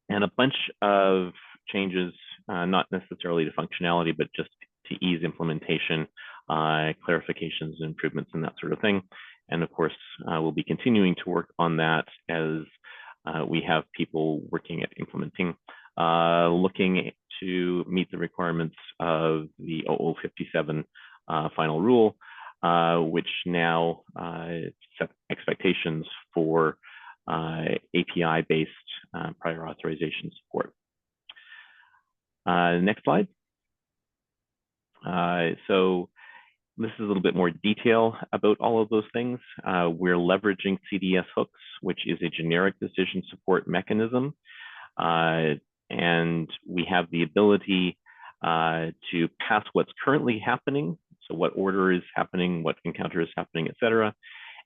and a bunch of changes, not necessarily to functionality, but just to ease implementation, clarifications, improvements, and that sort of thing. And of course, we'll be continuing to work on that as we have people working at implementing, looking to meet the requirements of the 0057 final rule, which now set expectations for API-based prior authorization support. Next slide. So this is a little bit more detail about all of those things. We're leveraging CDS hooks, which is a generic decision support mechanism. And we have the ability to pass what's currently happening. So what order is happening, what encounter is happening, et cetera.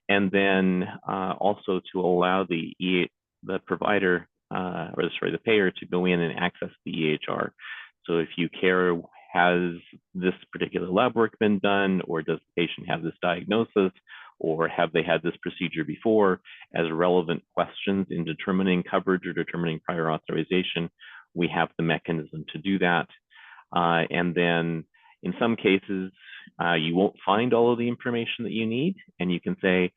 And then also to allow the provider, the payer to go in and access the EHR. So if you care, has this particular lab work been done, or does the patient have this diagnosis, or have they had this procedure before, as relevant questions in determining coverage or determining prior authorization, we have the mechanism to do that. And then in some cases, you won't find all of the information that you need, and you can say,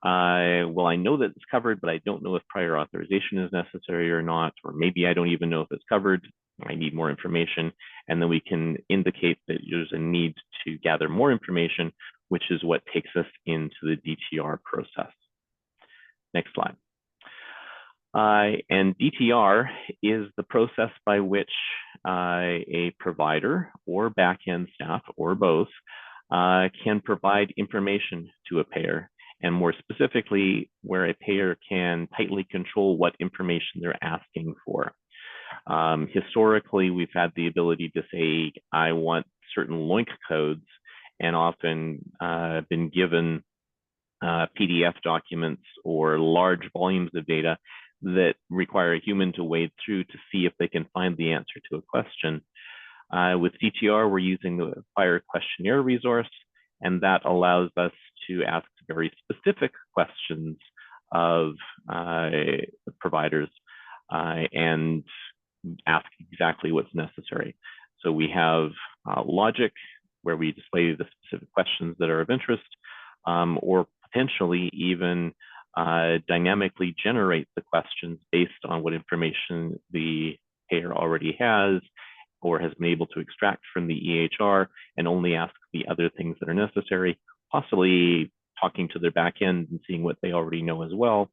well, I know that it's covered, but I don't know if prior authorization is necessary or not, or maybe I don't even know if it's covered. I need more information. And then we can indicate that there's a need to gather more information, which is what takes us into the DTR process. Next slide. And DTR is the process by which a provider or backend staff or both can provide information to a payer, and more specifically, where a payer can tightly control what information they're asking for. Historically, we've had the ability to say, I want certain LOINC codes, and often been given PDF documents or large volumes of data that require a human to wade through to see if they can find the answer to a question. With DTR, we're using the FHIR questionnaire resource, and that allows us to ask very specific questions of providers and ask exactly what's necessary. So we have logic, where we display the specific questions that are of interest, or potentially even dynamically generate the questions based on what information the payer already has or has been able to extract from the EHR, and only ask the other things that are necessary, possibly talking to their back end and seeing what they already know as well,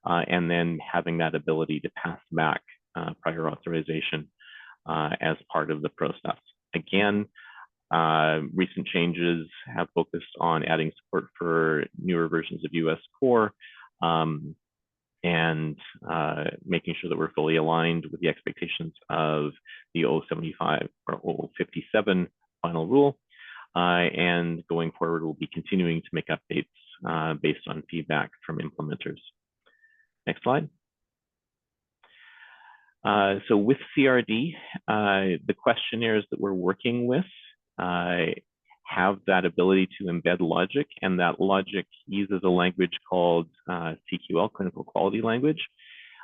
and then having that ability to pass back prior authorization as part of the process. Again, recent changes have focused on adding support for newer versions of US Core, and making sure that we're fully aligned with the expectations of the 075 or 057 final rule. And going forward, we'll be continuing to make updates based on feedback from implementers. Next slide. So with CRD, the questionnaires that we're working with have that ability to embed logic, and that logic uses a language called CQL, Clinical Quality Language.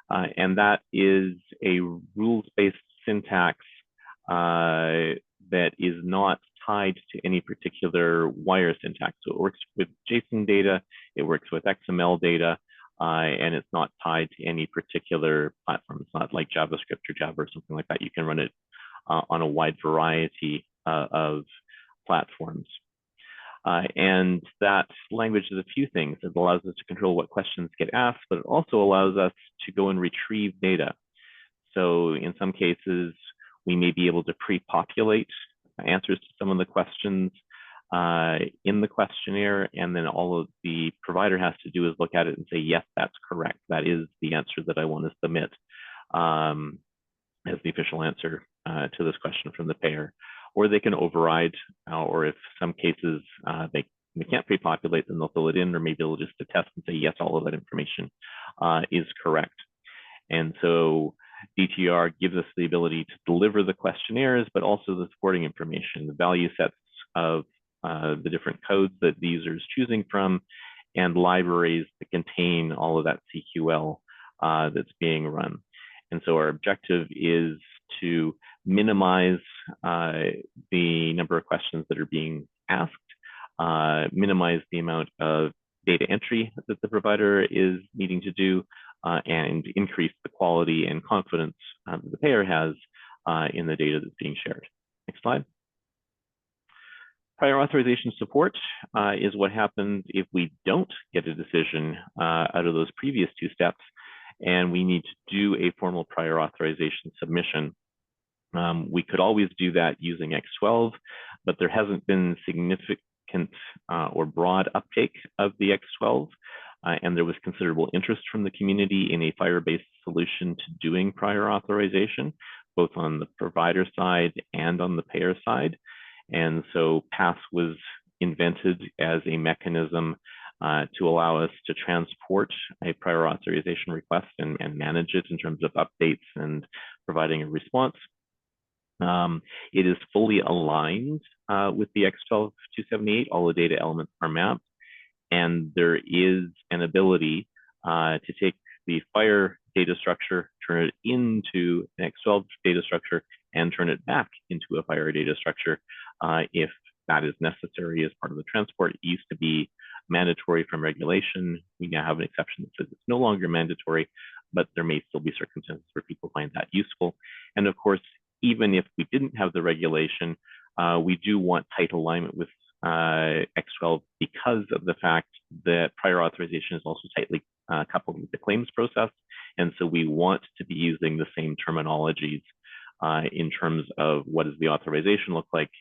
And that is a rules-based syntax that is not tied to any particular wire syntax. So it works with JSON data, it works with XML data, and it's not tied to any particular platform. It's not like JavaScript or Java or something like that. You can run it on a wide variety of platforms. And that language is a few things. It allows us to control what questions get asked, but it also allows us to go and retrieve data. So in some cases, we may be able to pre-populate answers to some of the questions in the questionnaire, and then all of the provider has to do is look at it and say, yes, that's correct. That is the answer that I want to submit as the official answer to this question from the payer. Or they can override, or if some cases they can't pre-populate, then they'll fill it in, or maybe they'll just attest and say, yes, all of that information is correct. And so DTR gives us the ability to deliver the questionnaires, but also the supporting information, the value sets of the different codes that the user is choosing from, and libraries that contain all of that CQL that's being run. And so our objective is to minimize the number of questions that are being asked, minimize the amount of data entry that the provider is needing to do, and increase the quality and confidence that the payer has in the data that's being shared. Next slide. Prior authorization support is what happens if we don't get a decision out of those previous two steps, and we need to do a formal prior authorization submission. We could always do that using X12, but there hasn't been significant or broad uptake of the X12, and there was considerable interest from the community in a FHIR-based solution to doing prior authorization, both on the provider side and on the payer side. And so PASS was invented as a mechanism to allow us to transport a prior authorization request and manage it in terms of updates and providing a response. It is fully aligned with the X12278. All the data elements are mapped, and there is an ability to take the FHIR data structure, turn it into an X12 data structure, and turn it back into a FHIR data structure if that is necessary as part of the transport. It used to be mandatory from regulation. We now have an exception that says it's no longer mandatory, but there may still be circumstances where people find that useful. And of course, even if we didn't have the regulation, we do want tight alignment with X12 because of the fact that prior authorization is also tightly coupled with the claims process. And so we want to be using the same terminologies in terms of what does the authorization look like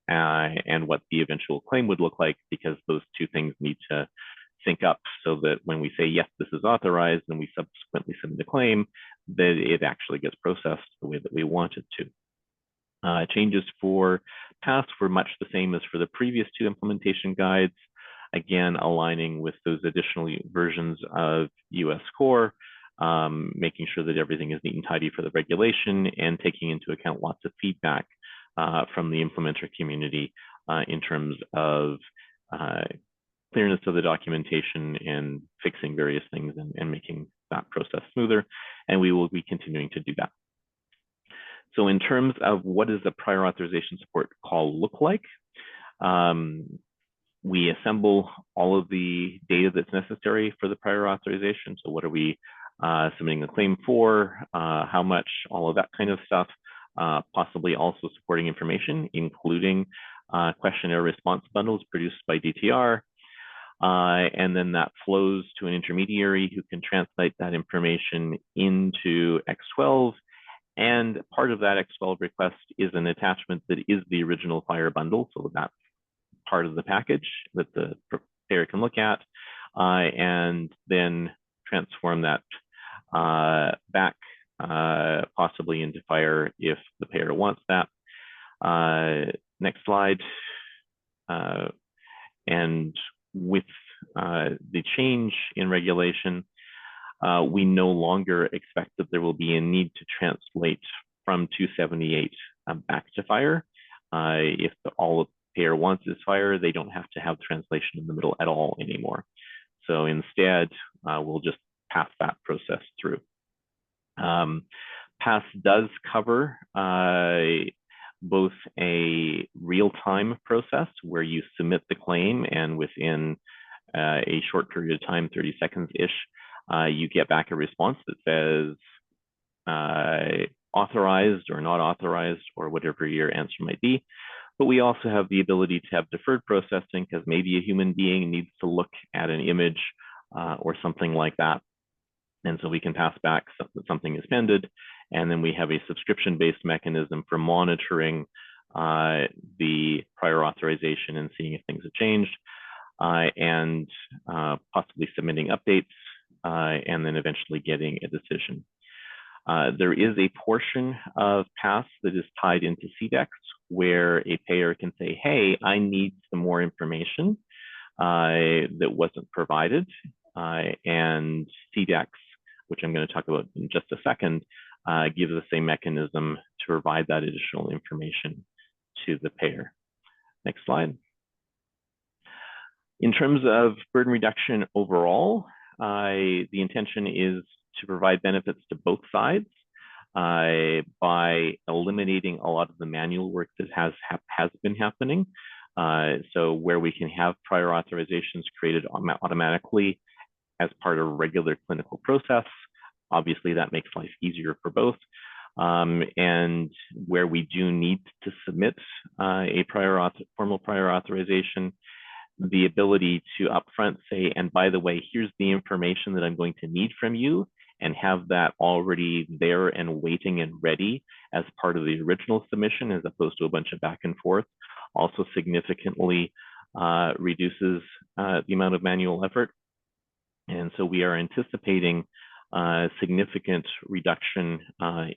and what the eventual claim would look like, because those two things need to sync up so that when we say, yes, this is authorized, and we subsequently submit a claim, that it actually gets processed the way that we want it to. Changes for PASS were much the same as for the previous two implementation guides, again, aligning with those additional versions of US Core, making sure that everything is neat and tidy for the regulation, and taking into account lots of feedback from the implementer community in terms of clearness of the documentation and fixing various things and making that process smoother. And we will be continuing to do that. So in terms of what does the prior authorization support call look like, we assemble all of the data that's necessary for the prior authorization. So what are we submitting a claim for, how much, all of that kind of stuff, possibly also supporting information, including questionnaire response bundles produced by DTR. And then that flows to an intermediary who can translate that information into X12. And part of that X12 request is an attachment that is the original FHIR bundle. So that's part of the package that the payer can look at and then transform that back possibly into FHIR if the payer wants that. Next slide. And with the change in regulation, we no longer expect that there will be a need to translate from 278 back to FHIR if all of payer wants is FHIR, they don't have to have translation in the middle at all anymore. So instead, we'll just pass that process through. PASS does cover both a real-time process where you submit the claim and within a short period of time, 30 seconds-ish, you get back a response that says authorized or not authorized or whatever your answer might be. But we also have the ability to have deferred processing because maybe a human being needs to look at an image or something like that. And so we can pass back that something is pended. And then we have a subscription-based mechanism for monitoring the prior authorization and seeing if things have changed and possibly submitting updates and then eventually getting a decision. There is a portion of PASS that is tied into CDEX where a payer can say, hey, I need some more information that wasn't provided. And CDEX, which I'm going to talk about in just a second, gives us a mechanism to provide that additional information to the payer. Next slide. In terms of burden reduction overall, the intention is to provide benefits to both sides by eliminating a lot of the manual work that has been happening. So where we can have prior authorizations created automatically as part of a regular clinical process, obviously that makes life easier for both. And where we do need to submit a formal prior authorization, the ability to upfront say, and by the way, here's the information that I'm going to need from you, and have that already there and waiting and ready as part of the original submission, as opposed to a bunch of back and forth, also significantly reduces the amount of manual effort. And so we are anticipating significant reduction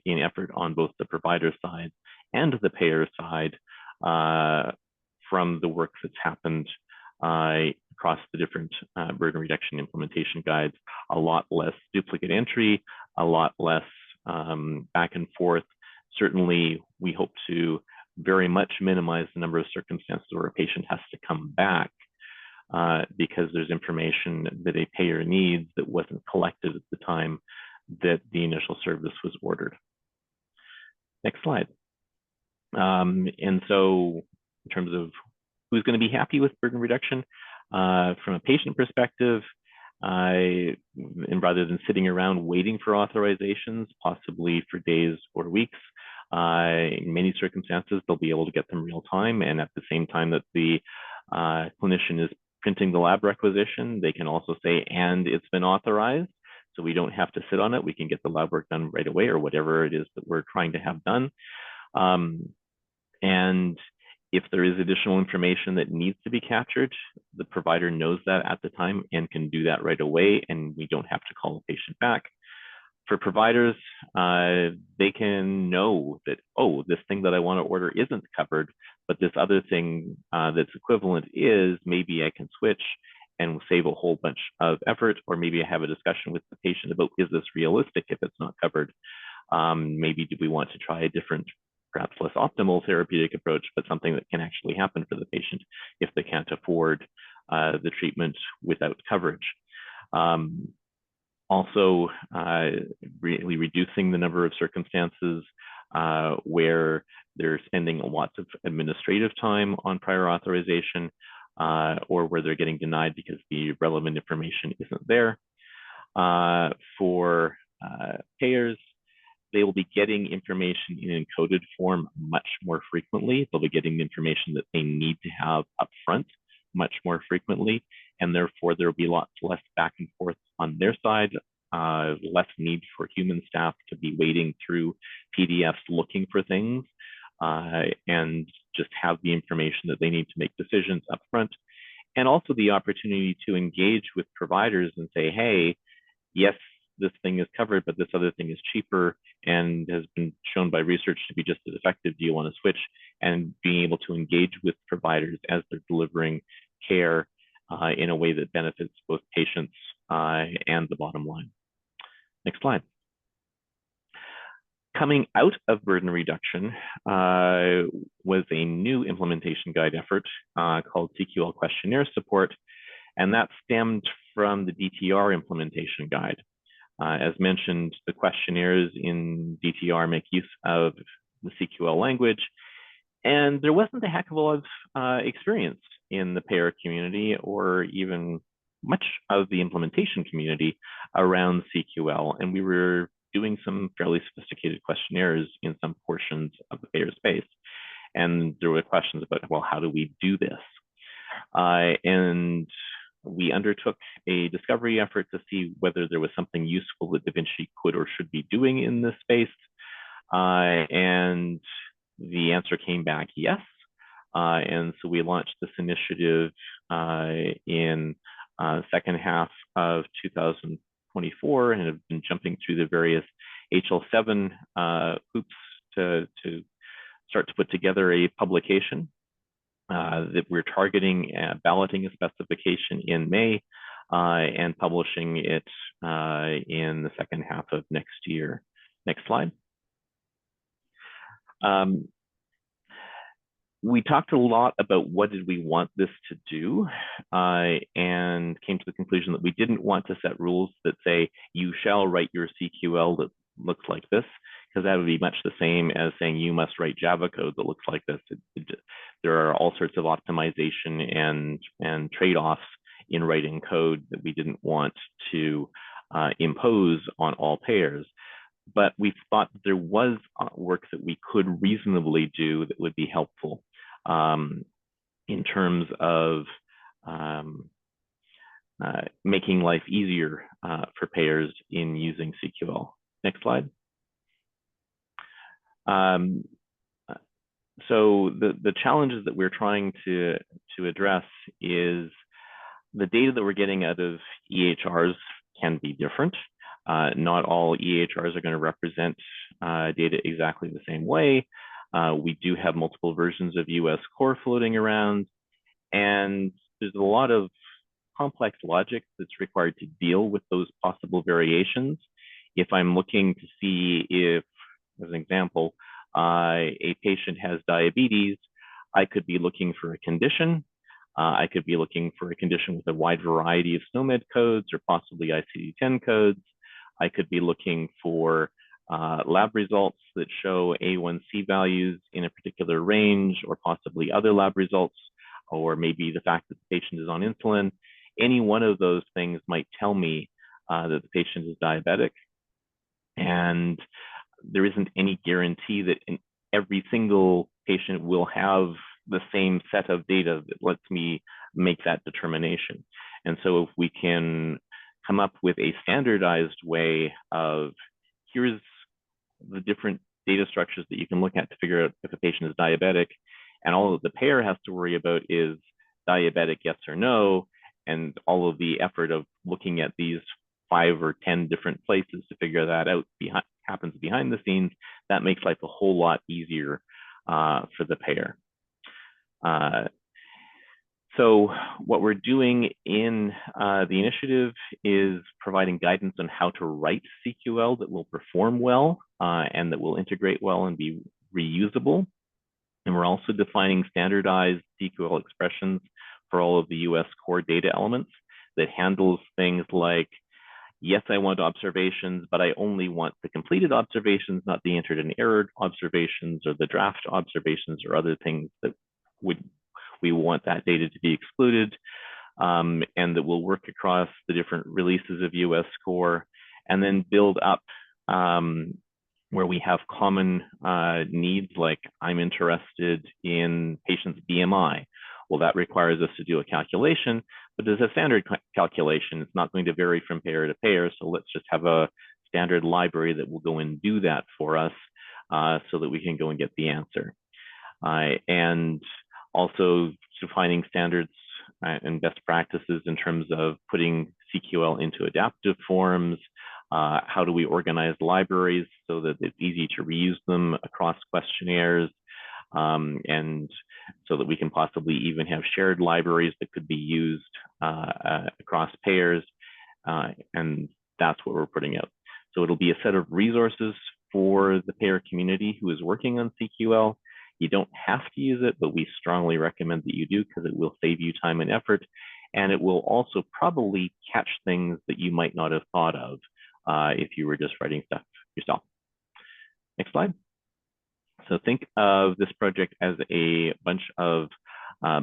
in effort on both the provider side and the payer side from the work that's happened across the different burden reduction implementation guides. A lot less duplicate entry, a lot less back and forth. Certainly, we hope to very much minimize the number of circumstances where a patient has to come back because there's information that a payer needs that wasn't collected at the time that the initial service was ordered. Next slide. And so in terms of who's going to be happy with burden reduction, from a patient perspective, and rather than sitting around waiting for authorizations, possibly for days or weeks, in many circumstances, they'll be able to get them real time. And at the same time that the clinician is printing the lab requisition, they can also say, and it's been authorized. So we don't have to sit on it. We can get the lab work done right away or whatever it is that we're trying to have done. And if there is additional information that needs to be captured, the provider knows that at the time and can do that right away, and we don't have to call the patient back. For providers, they can know that, oh, this thing that I want to order isn't covered, but this other thing that's equivalent is, maybe I can switch and save a whole bunch of effort, or maybe I have a discussion with the patient about, is this realistic if it's not covered? Maybe do we want to try a different, perhaps less optimal therapeutic approach, but something that can actually happen for the patient if they can't afford the treatment without coverage. Also, really reducing the number of circumstances where they're spending lots of administrative time on prior authorization or where they're getting denied because the relevant information isn't there. For payers, they will be getting information in encoded form much more frequently. They'll be getting the information that they need to have upfront much more frequently, and therefore there will be lots less back and forth on their side, less need for human staff to be wading through PDFs looking for things, and just have the information that they need to make decisions upfront. And also the opportunity to engage with providers and say, hey, yes, this thing is covered, but this other thing is cheaper and has been shown by research to be just as effective. Do you want to switch? And being able to engage with providers as they're delivering care in a way that benefits both patients and the bottom line. Next slide. Coming out of burden reduction was a new implementation guide effort called CQL questionnaire support, and that stemmed from the DTR implementation guide. As mentioned, the questionnaires in DTR make use of the CQL language, and there wasn't a heck of a lot of experience in the payer community or even much of the implementation community around CQL, and we were doing some fairly sophisticated questionnaires in some portions of the payer space. And there were questions about, well, how do we do this? And we undertook a discovery effort to see whether there was something useful that Da Vinci could or should be doing in this space. And the answer came back yes. And so we launched this initiative in second half of 2024 and have been jumping through the various HL7 hoops to start to put together a publication that we're targeting balloting a specification in May and publishing it in the second half of next year. Next slide. We talked a lot about what did we want this to do and came to the conclusion that we didn't want to set rules that say you shall write your CQL that looks like this, because that would be much the same as saying you must write Java code that looks like this. There are all sorts of optimization and trade-offs in writing code that we didn't want to impose on all payers. But we thought there was work that we could reasonably do that would be helpful in terms of making life easier for payers in using CQL. Next slide. So the challenges that we're trying to address is the data that we're getting out of EHRs can be different. Not all EHRs are going to represent data exactly the same way. We do have multiple versions of US core floating around, and there's a lot of complex logic that's required to deal with those possible variations. If I'm looking to see if, as an example, a patient has diabetes, I could be looking for a condition. I could be looking for a condition with a wide variety of SNOMED codes or possibly ICD-10 codes. I could be looking for lab results that show A1C values in a particular range, or possibly other lab results, or maybe the fact that the patient is on insulin. Any one of those things might tell me that the patient is diabetic. And there isn't any guarantee that in every single patient will have the same set of data that lets me make that determination. And so if we can come up with a standardized way of, here's the different data structures that you can look at to figure out if a patient is diabetic, and all that the payer has to worry about is diabetic, yes or no, and all of the effort of looking at these 5 or 10 different places to figure that out happens behind the scenes, that makes life a whole lot easier for the payer. So what we're doing in the initiative is providing guidance on how to write CQL that will perform well and that will integrate well and be reusable. And we're also defining standardized CQL expressions for all of the US core data elements that handles things like, yes, I want observations, but I only want the completed observations, not the entered and errored observations or the draft observations or other things that we want that data to be excluded, and that will work across the different releases of US core, and then build up where we have common needs, like I'm interested in patients' BMI. Well, that requires us to do a calculation, but it's a standard calculation. It's not going to vary from payer to payer. So let's just have a standard library that will go and do that for us so that we can go and get the answer. And also defining standards and best practices in terms of putting CQL into adaptive forms. How do we organize libraries so that it's easy to reuse them across questionnaires? And so that we can possibly even have shared libraries that could be used across payers. And that's what we're putting out. So it'll be a set of resources for the payer community who is working on CQL. You don't have to use it, but we strongly recommend that you do because it will save you time and effort. And it will also probably catch things that you might not have thought of if you were just writing stuff yourself. Next slide. So think of this project as a bunch of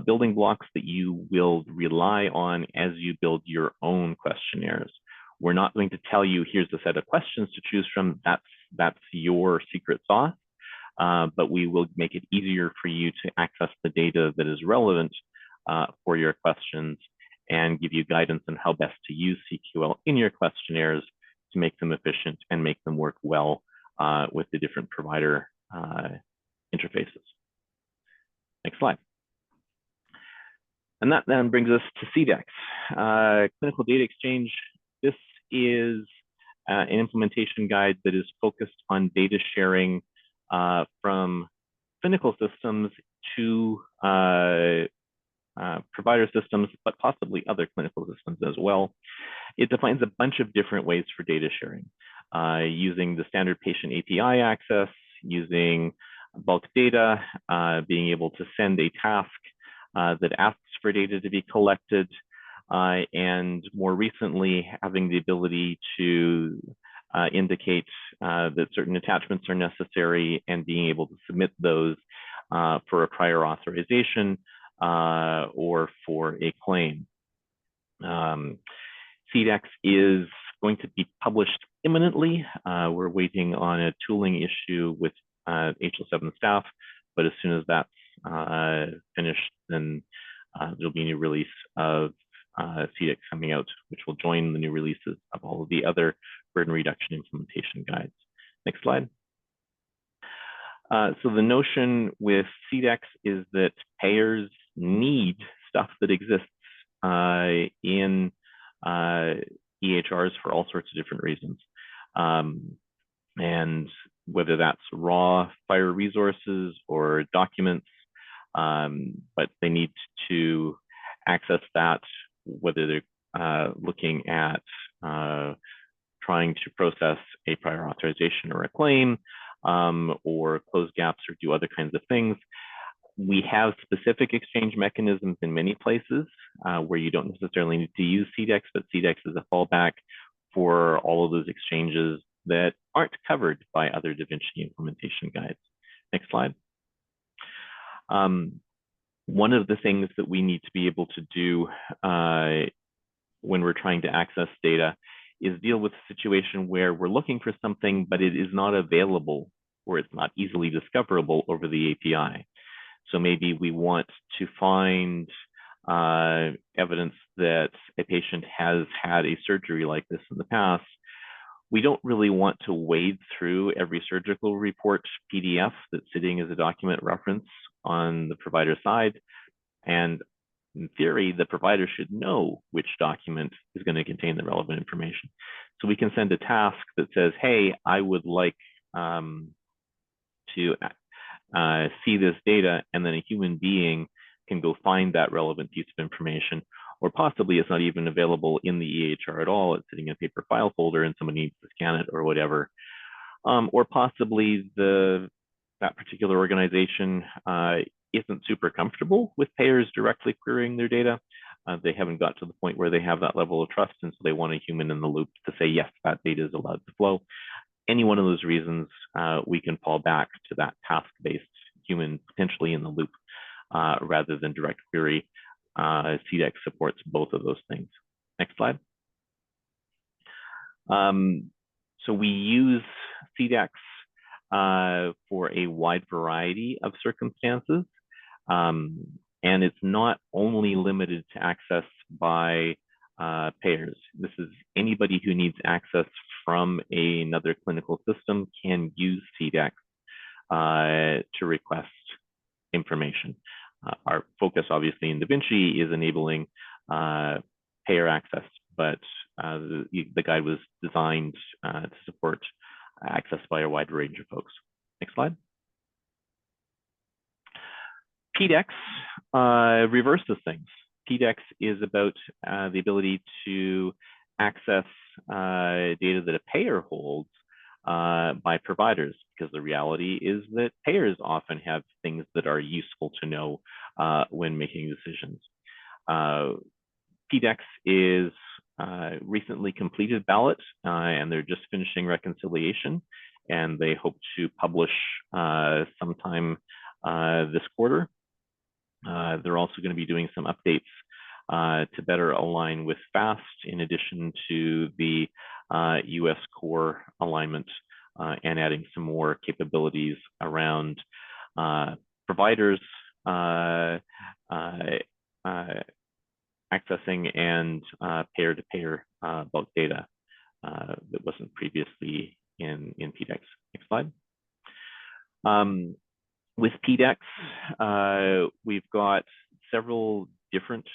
building blocks that you will rely on as you build your own questionnaires. We're not going to tell you, here's a set of questions to choose from. That's your secret sauce. But we will make it easier for you to access the data that is relevant for your questions and give you guidance on how best to use CQL in your questionnaires to make them efficient and make them work well with the different provider interfaces. Next slide. And that then brings us to CDEX, Clinical Data Exchange. This is an implementation guide that is focused on data sharing from clinical systems to provider systems, but possibly other clinical systems as well. It defines a bunch of different ways for data sharing, using the standard patient API access, using bulk data, being able to send a task that asks for data to be collected, and more recently, having the ability to indicate that certain attachments are necessary and being able to submit those for a prior authorization or for a claim. CDEX is going to be published imminently. We're waiting on a tooling issue with HL7 staff, but as soon as that's finished, then there'll be a new release of CDEX coming out, which will join the new releases of all of the other burden reduction implementation guides. Next slide. So the notion with CDEX is that payers need stuff that exists in EHRs for all sorts of different reasons. And whether that's raw FHIR resources or documents, but they need to access that, whether they're looking at trying to process a prior authorization or a claim, or close gaps or do other kinds of things. We have specific exchange mechanisms in many places where you don't necessarily need to use CDEX, but CDEX is a fallback for all of those exchanges that aren't covered by other Da Vinci implementation guides. Next slide. One of the things that we need to be able to do when we're trying to access data is deal with a situation where we're looking for something, but it is not available or it's not easily discoverable over the API. So maybe we want to find evidence that a patient has had a surgery like this in the past. We don't really want to wade through every surgical report PDF that's sitting as a document reference on the provider side. And in theory, the provider should know which document is going to contain the relevant information. So we can send a task that says, hey, I would like to see this data, and then a human being can go find that relevant piece of information. Or possibly it's not even available in the EHR at all. It's sitting in a paper file folder and somebody needs to scan it or whatever. Or possibly that particular organization isn't super comfortable with payers directly querying their data. They haven't got to the point where they have that level of trust, and so they want a human in the loop to say, yes, that data is allowed to flow. Any one of those reasons, we can fall back to that task-based human potentially in the loop rather than direct query. CDEX supports both of those things. Next slide. So we use CDEX for a wide variety of circumstances. And it's not only limited to access by payers. This is anybody who needs access from another clinical system can use CDEX to request information. Our focus, obviously, in Da Vinci is enabling payer access, but the guide was designed to support access by a wide range of folks. Next slide. PDEX reverses things. PDEX is about the ability to access data that a payer holds by providers, because the reality is that payers often have things that are useful to know when making decisions. PDEX is recently completed ballot, and they're just finishing reconciliation, and they hope to publish sometime this quarter. They're also going to be doing some updates to better align with FAST, in addition to the US core alignment, and adding some more capabilities around providers accessing and payer-to-payer bulk data that wasn't previously in PDEX. Next slide. With PDEX, we've got several different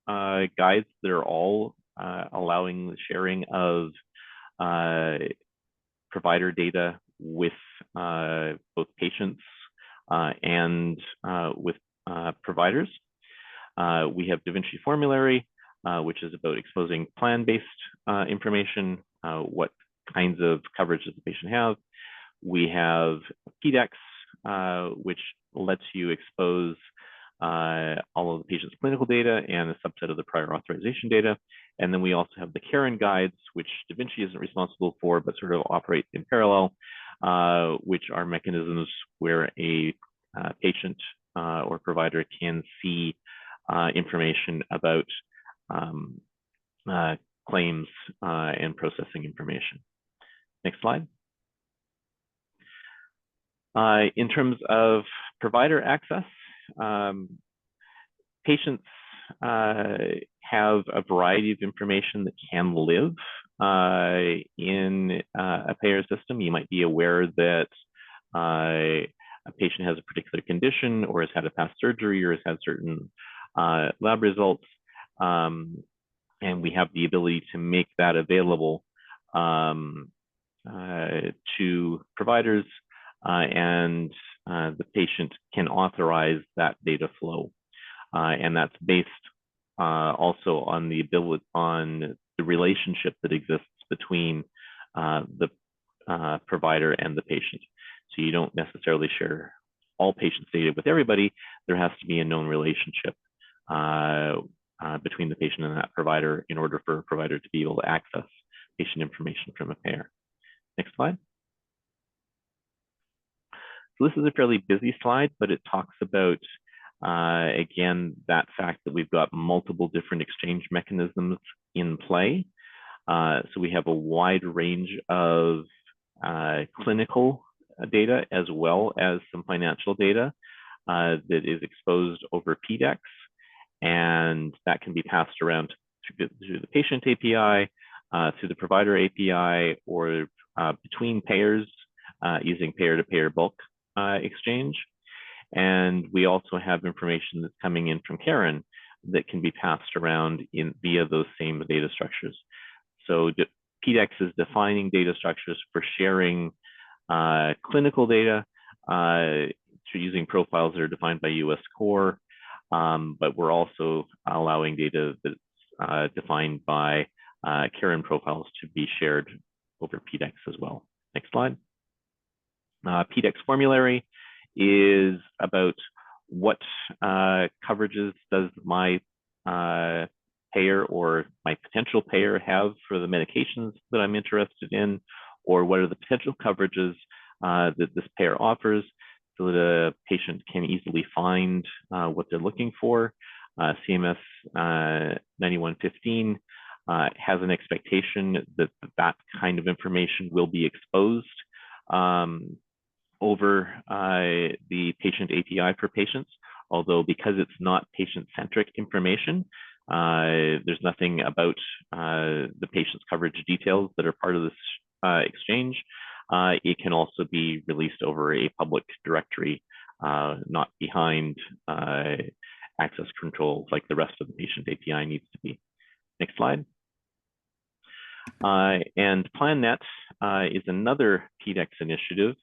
guides that are all allowing the sharing of provider data with both patients and with providers. We have Da Vinci Formulary, which is about exposing plan-based information, what kinds of coverage does the patient have. We have PDEX, which lets you expose all of the patient's clinical data and a subset of the prior authorization data. And then we also have the Karen guides, which Da Vinci isn't responsible for, but sort of operate in parallel, which are mechanisms where a patient or provider can see information about claims and processing information. Next slide. In terms of provider access, patients have a variety of information that can live in a payer system. You might be aware that a patient has a particular condition, or has had a past surgery, or has had certain lab results, and we have the ability to make that available to providers, and the patient can authorize that data flow, and that's based also on the ability, on the relationship that exists between the provider and the patient. So you don't necessarily share all patients' data with everybody. There has to be a known relationship between the patient and that provider in order for a provider to be able to access patient information from a payer. Next slide. So this is a fairly busy slide, but it talks about, again, that fact that we've got multiple different exchange mechanisms in play. So we have a wide range of clinical data, as well as some financial data that is exposed over PDEX, and that can be passed around through the patient API, through the provider API, or between payers using payer-to-payer bulk exchange. And we also have information that's coming in from Karen that can be passed around via those same data structures. So PDEX is defining data structures for sharing clinical data through using profiles that are defined by US core, but we're also allowing data that's defined by Karen profiles to be shared over PDEX as well. Next slide. PDEX formulary is about what coverages does my payer or my potential payer have for the medications that I'm interested in, or what are the potential coverages that this payer offers, so that a patient can easily find what they're looking for. CMS 9115 has an expectation that that kind of information will be exposed over the patient API for patients, although because it's not patient-centric information, there's nothing about the patient's coverage details that are part of this exchange. It can also be released over a public directory, not behind access controls like the rest of the patient API needs to be. Next slide. And PlanNet is another PDEX initiative,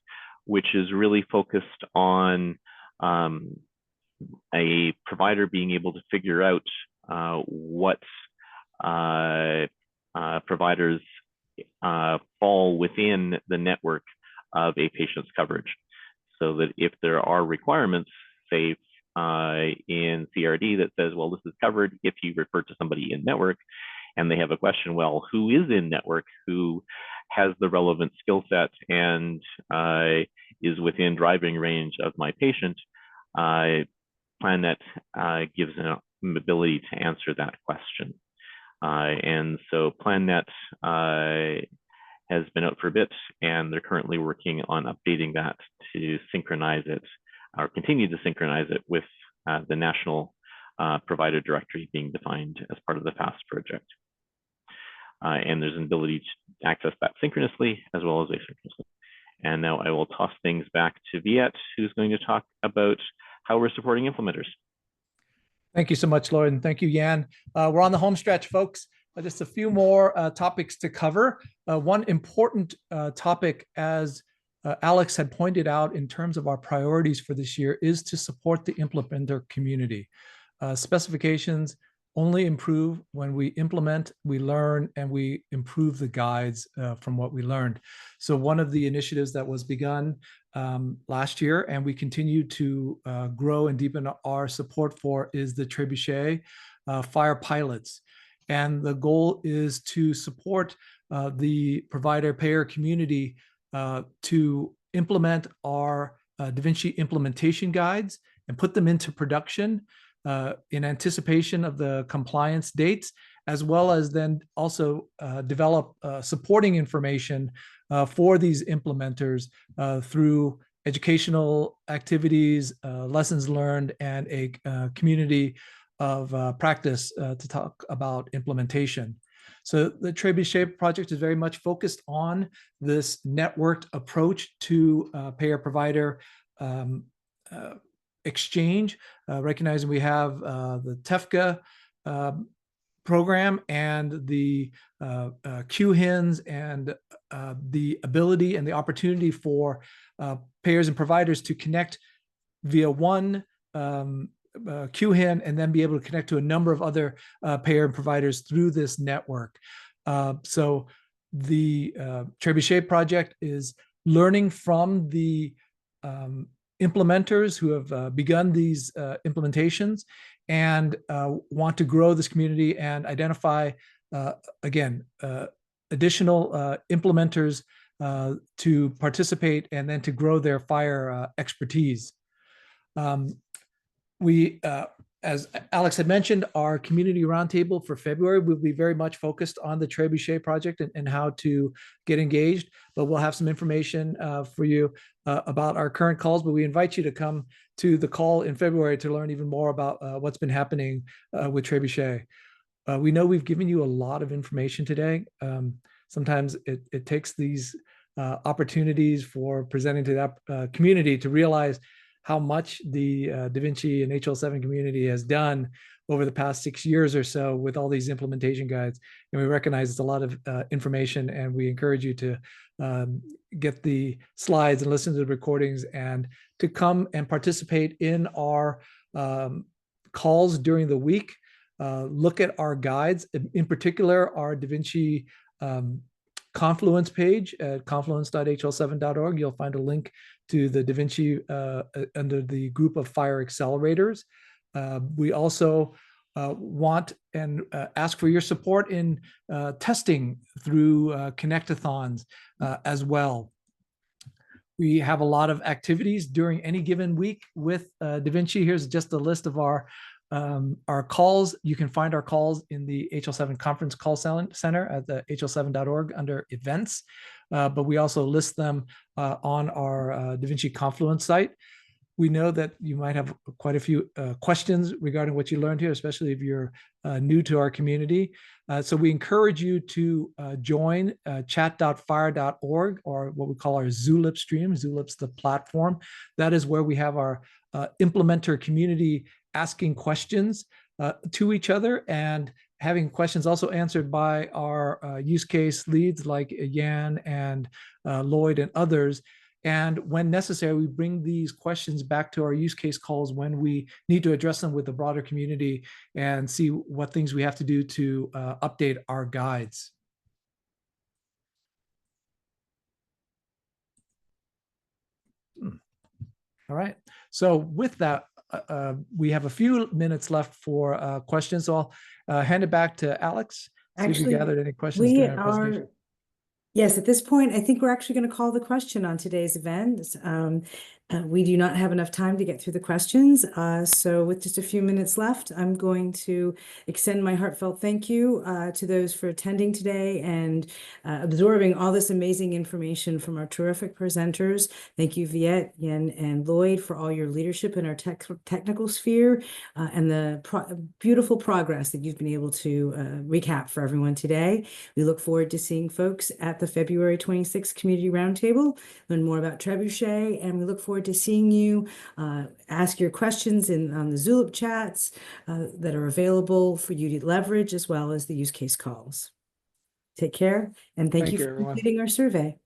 which is really focused on a provider being able to figure out what providers fall within the network of a patient's coverage. So that if there are requirements, say in CRD that says, well, this is covered if you refer to somebody in network, and they have a question, well, who is in network, who has the relevant skill set and is within driving range of my patient, PlanNet gives an ability to answer that question. And so PlanNet has been out for a bit, and they're currently working on updating that to synchronize it, or continue to synchronize it with the national provider directory being defined as part of the FAST project. And there's an ability to access that synchronously as well as asynchronously. And now I will toss things back to Viet, who's going to talk about how we're supporting implementers. Thank you so much, Lloyd, and thank you, Jan. We're on the home stretch, folks. Just a few more topics to cover. One important topic, as Alex had pointed out in terms of our priorities for this year, is to support the implementer community. Specifications only improve when we implement, we learn, and we improve the guides from what we learned. So one of the initiatives that was begun last year, and we continue to grow and deepen our support for, is the Trebuchet FHIR pilots. And the goal is to support the provider payer community to implement our Da Vinci Implementation Guides and put them into production in anticipation of the compliance dates, as well as then also develop supporting information for these implementers through educational activities, lessons learned, and a community of practice to talk about implementation. So the Trebuchet project is very much focused on this networked approach to payer-provider exchange, recognizing we have the TEFCA program and the QHINs and the ability and the opportunity for payers and providers to connect via one QHIN and then be able to connect to a number of other payer and providers through this network. So the Trebuchet project is learning from the implementers who have begun these implementations and want to grow this community and identify, again, additional implementers to participate and then to grow their FHIR expertise. We, as Alex had mentioned, our community roundtable for February will be very much focused on the Trebuchet project and how to get engaged, but we'll have some information for you about our current calls, but we invite you to come to the call in February to learn even more about what's been happening with Trebuchet. We know we've given you a lot of information today. Sometimes it takes these opportunities for presenting to that community to realize how much the Da Vinci and HL7 community has done over the past 6 years or so with all these implementation guides. And we recognize it's a lot of information, and we encourage you to get the slides and listen to the recordings and to come and participate in our calls during the week. Look at our guides, in particular, our Da Vinci Confluence page at confluence.hl7.org. You'll find a link to the Da Vinci under the group of FHIR accelerators. We also want and ask for your support in testing through connectathons as well. We have a lot of activities during any given week with Da Vinci. Here's just a list of our calls. You can find our calls in the HL7 Conference Call Center at the hl7.org under events, but we also list them on our Da Vinci Confluence site. We know that you might have quite a few questions regarding what you learned here, especially if you're new to our community. So we encourage you to join chat.fhir.org, or what we call our Zulip stream. Zulip's the platform. That is where we have our implementer community asking questions to each other and having questions also answered by our use case leads like Jan and Lloyd and others. And when necessary, we bring these questions back to our use case calls when we need to address them with the broader community and see what things we have to do to update our guides. All right. So with that, we have a few minutes left for questions. So I'll hand it back to Alex. See if Actually, you gathered any questions we during our presentation. yes, at this point, I think we're actually going to call the question on today's event. We do not have enough time to get through the questions. So with just a few minutes left, I'm going to extend my heartfelt thank you to those for attending today and absorbing all this amazing information from our terrific presenters. Thank you, Viet, Yen, and Lloyd, for all your leadership in our technical sphere and the beautiful progress that you've been able to recap for everyone today. We look forward to seeing folks at the February 26th Community Roundtable, learn more about Trebuchet, and we look forward to seeing you ask your questions on the Zulip chats that are available for you to leverage, as well as the use case calls. Take care, and thank you you, for everyone. completing our survey.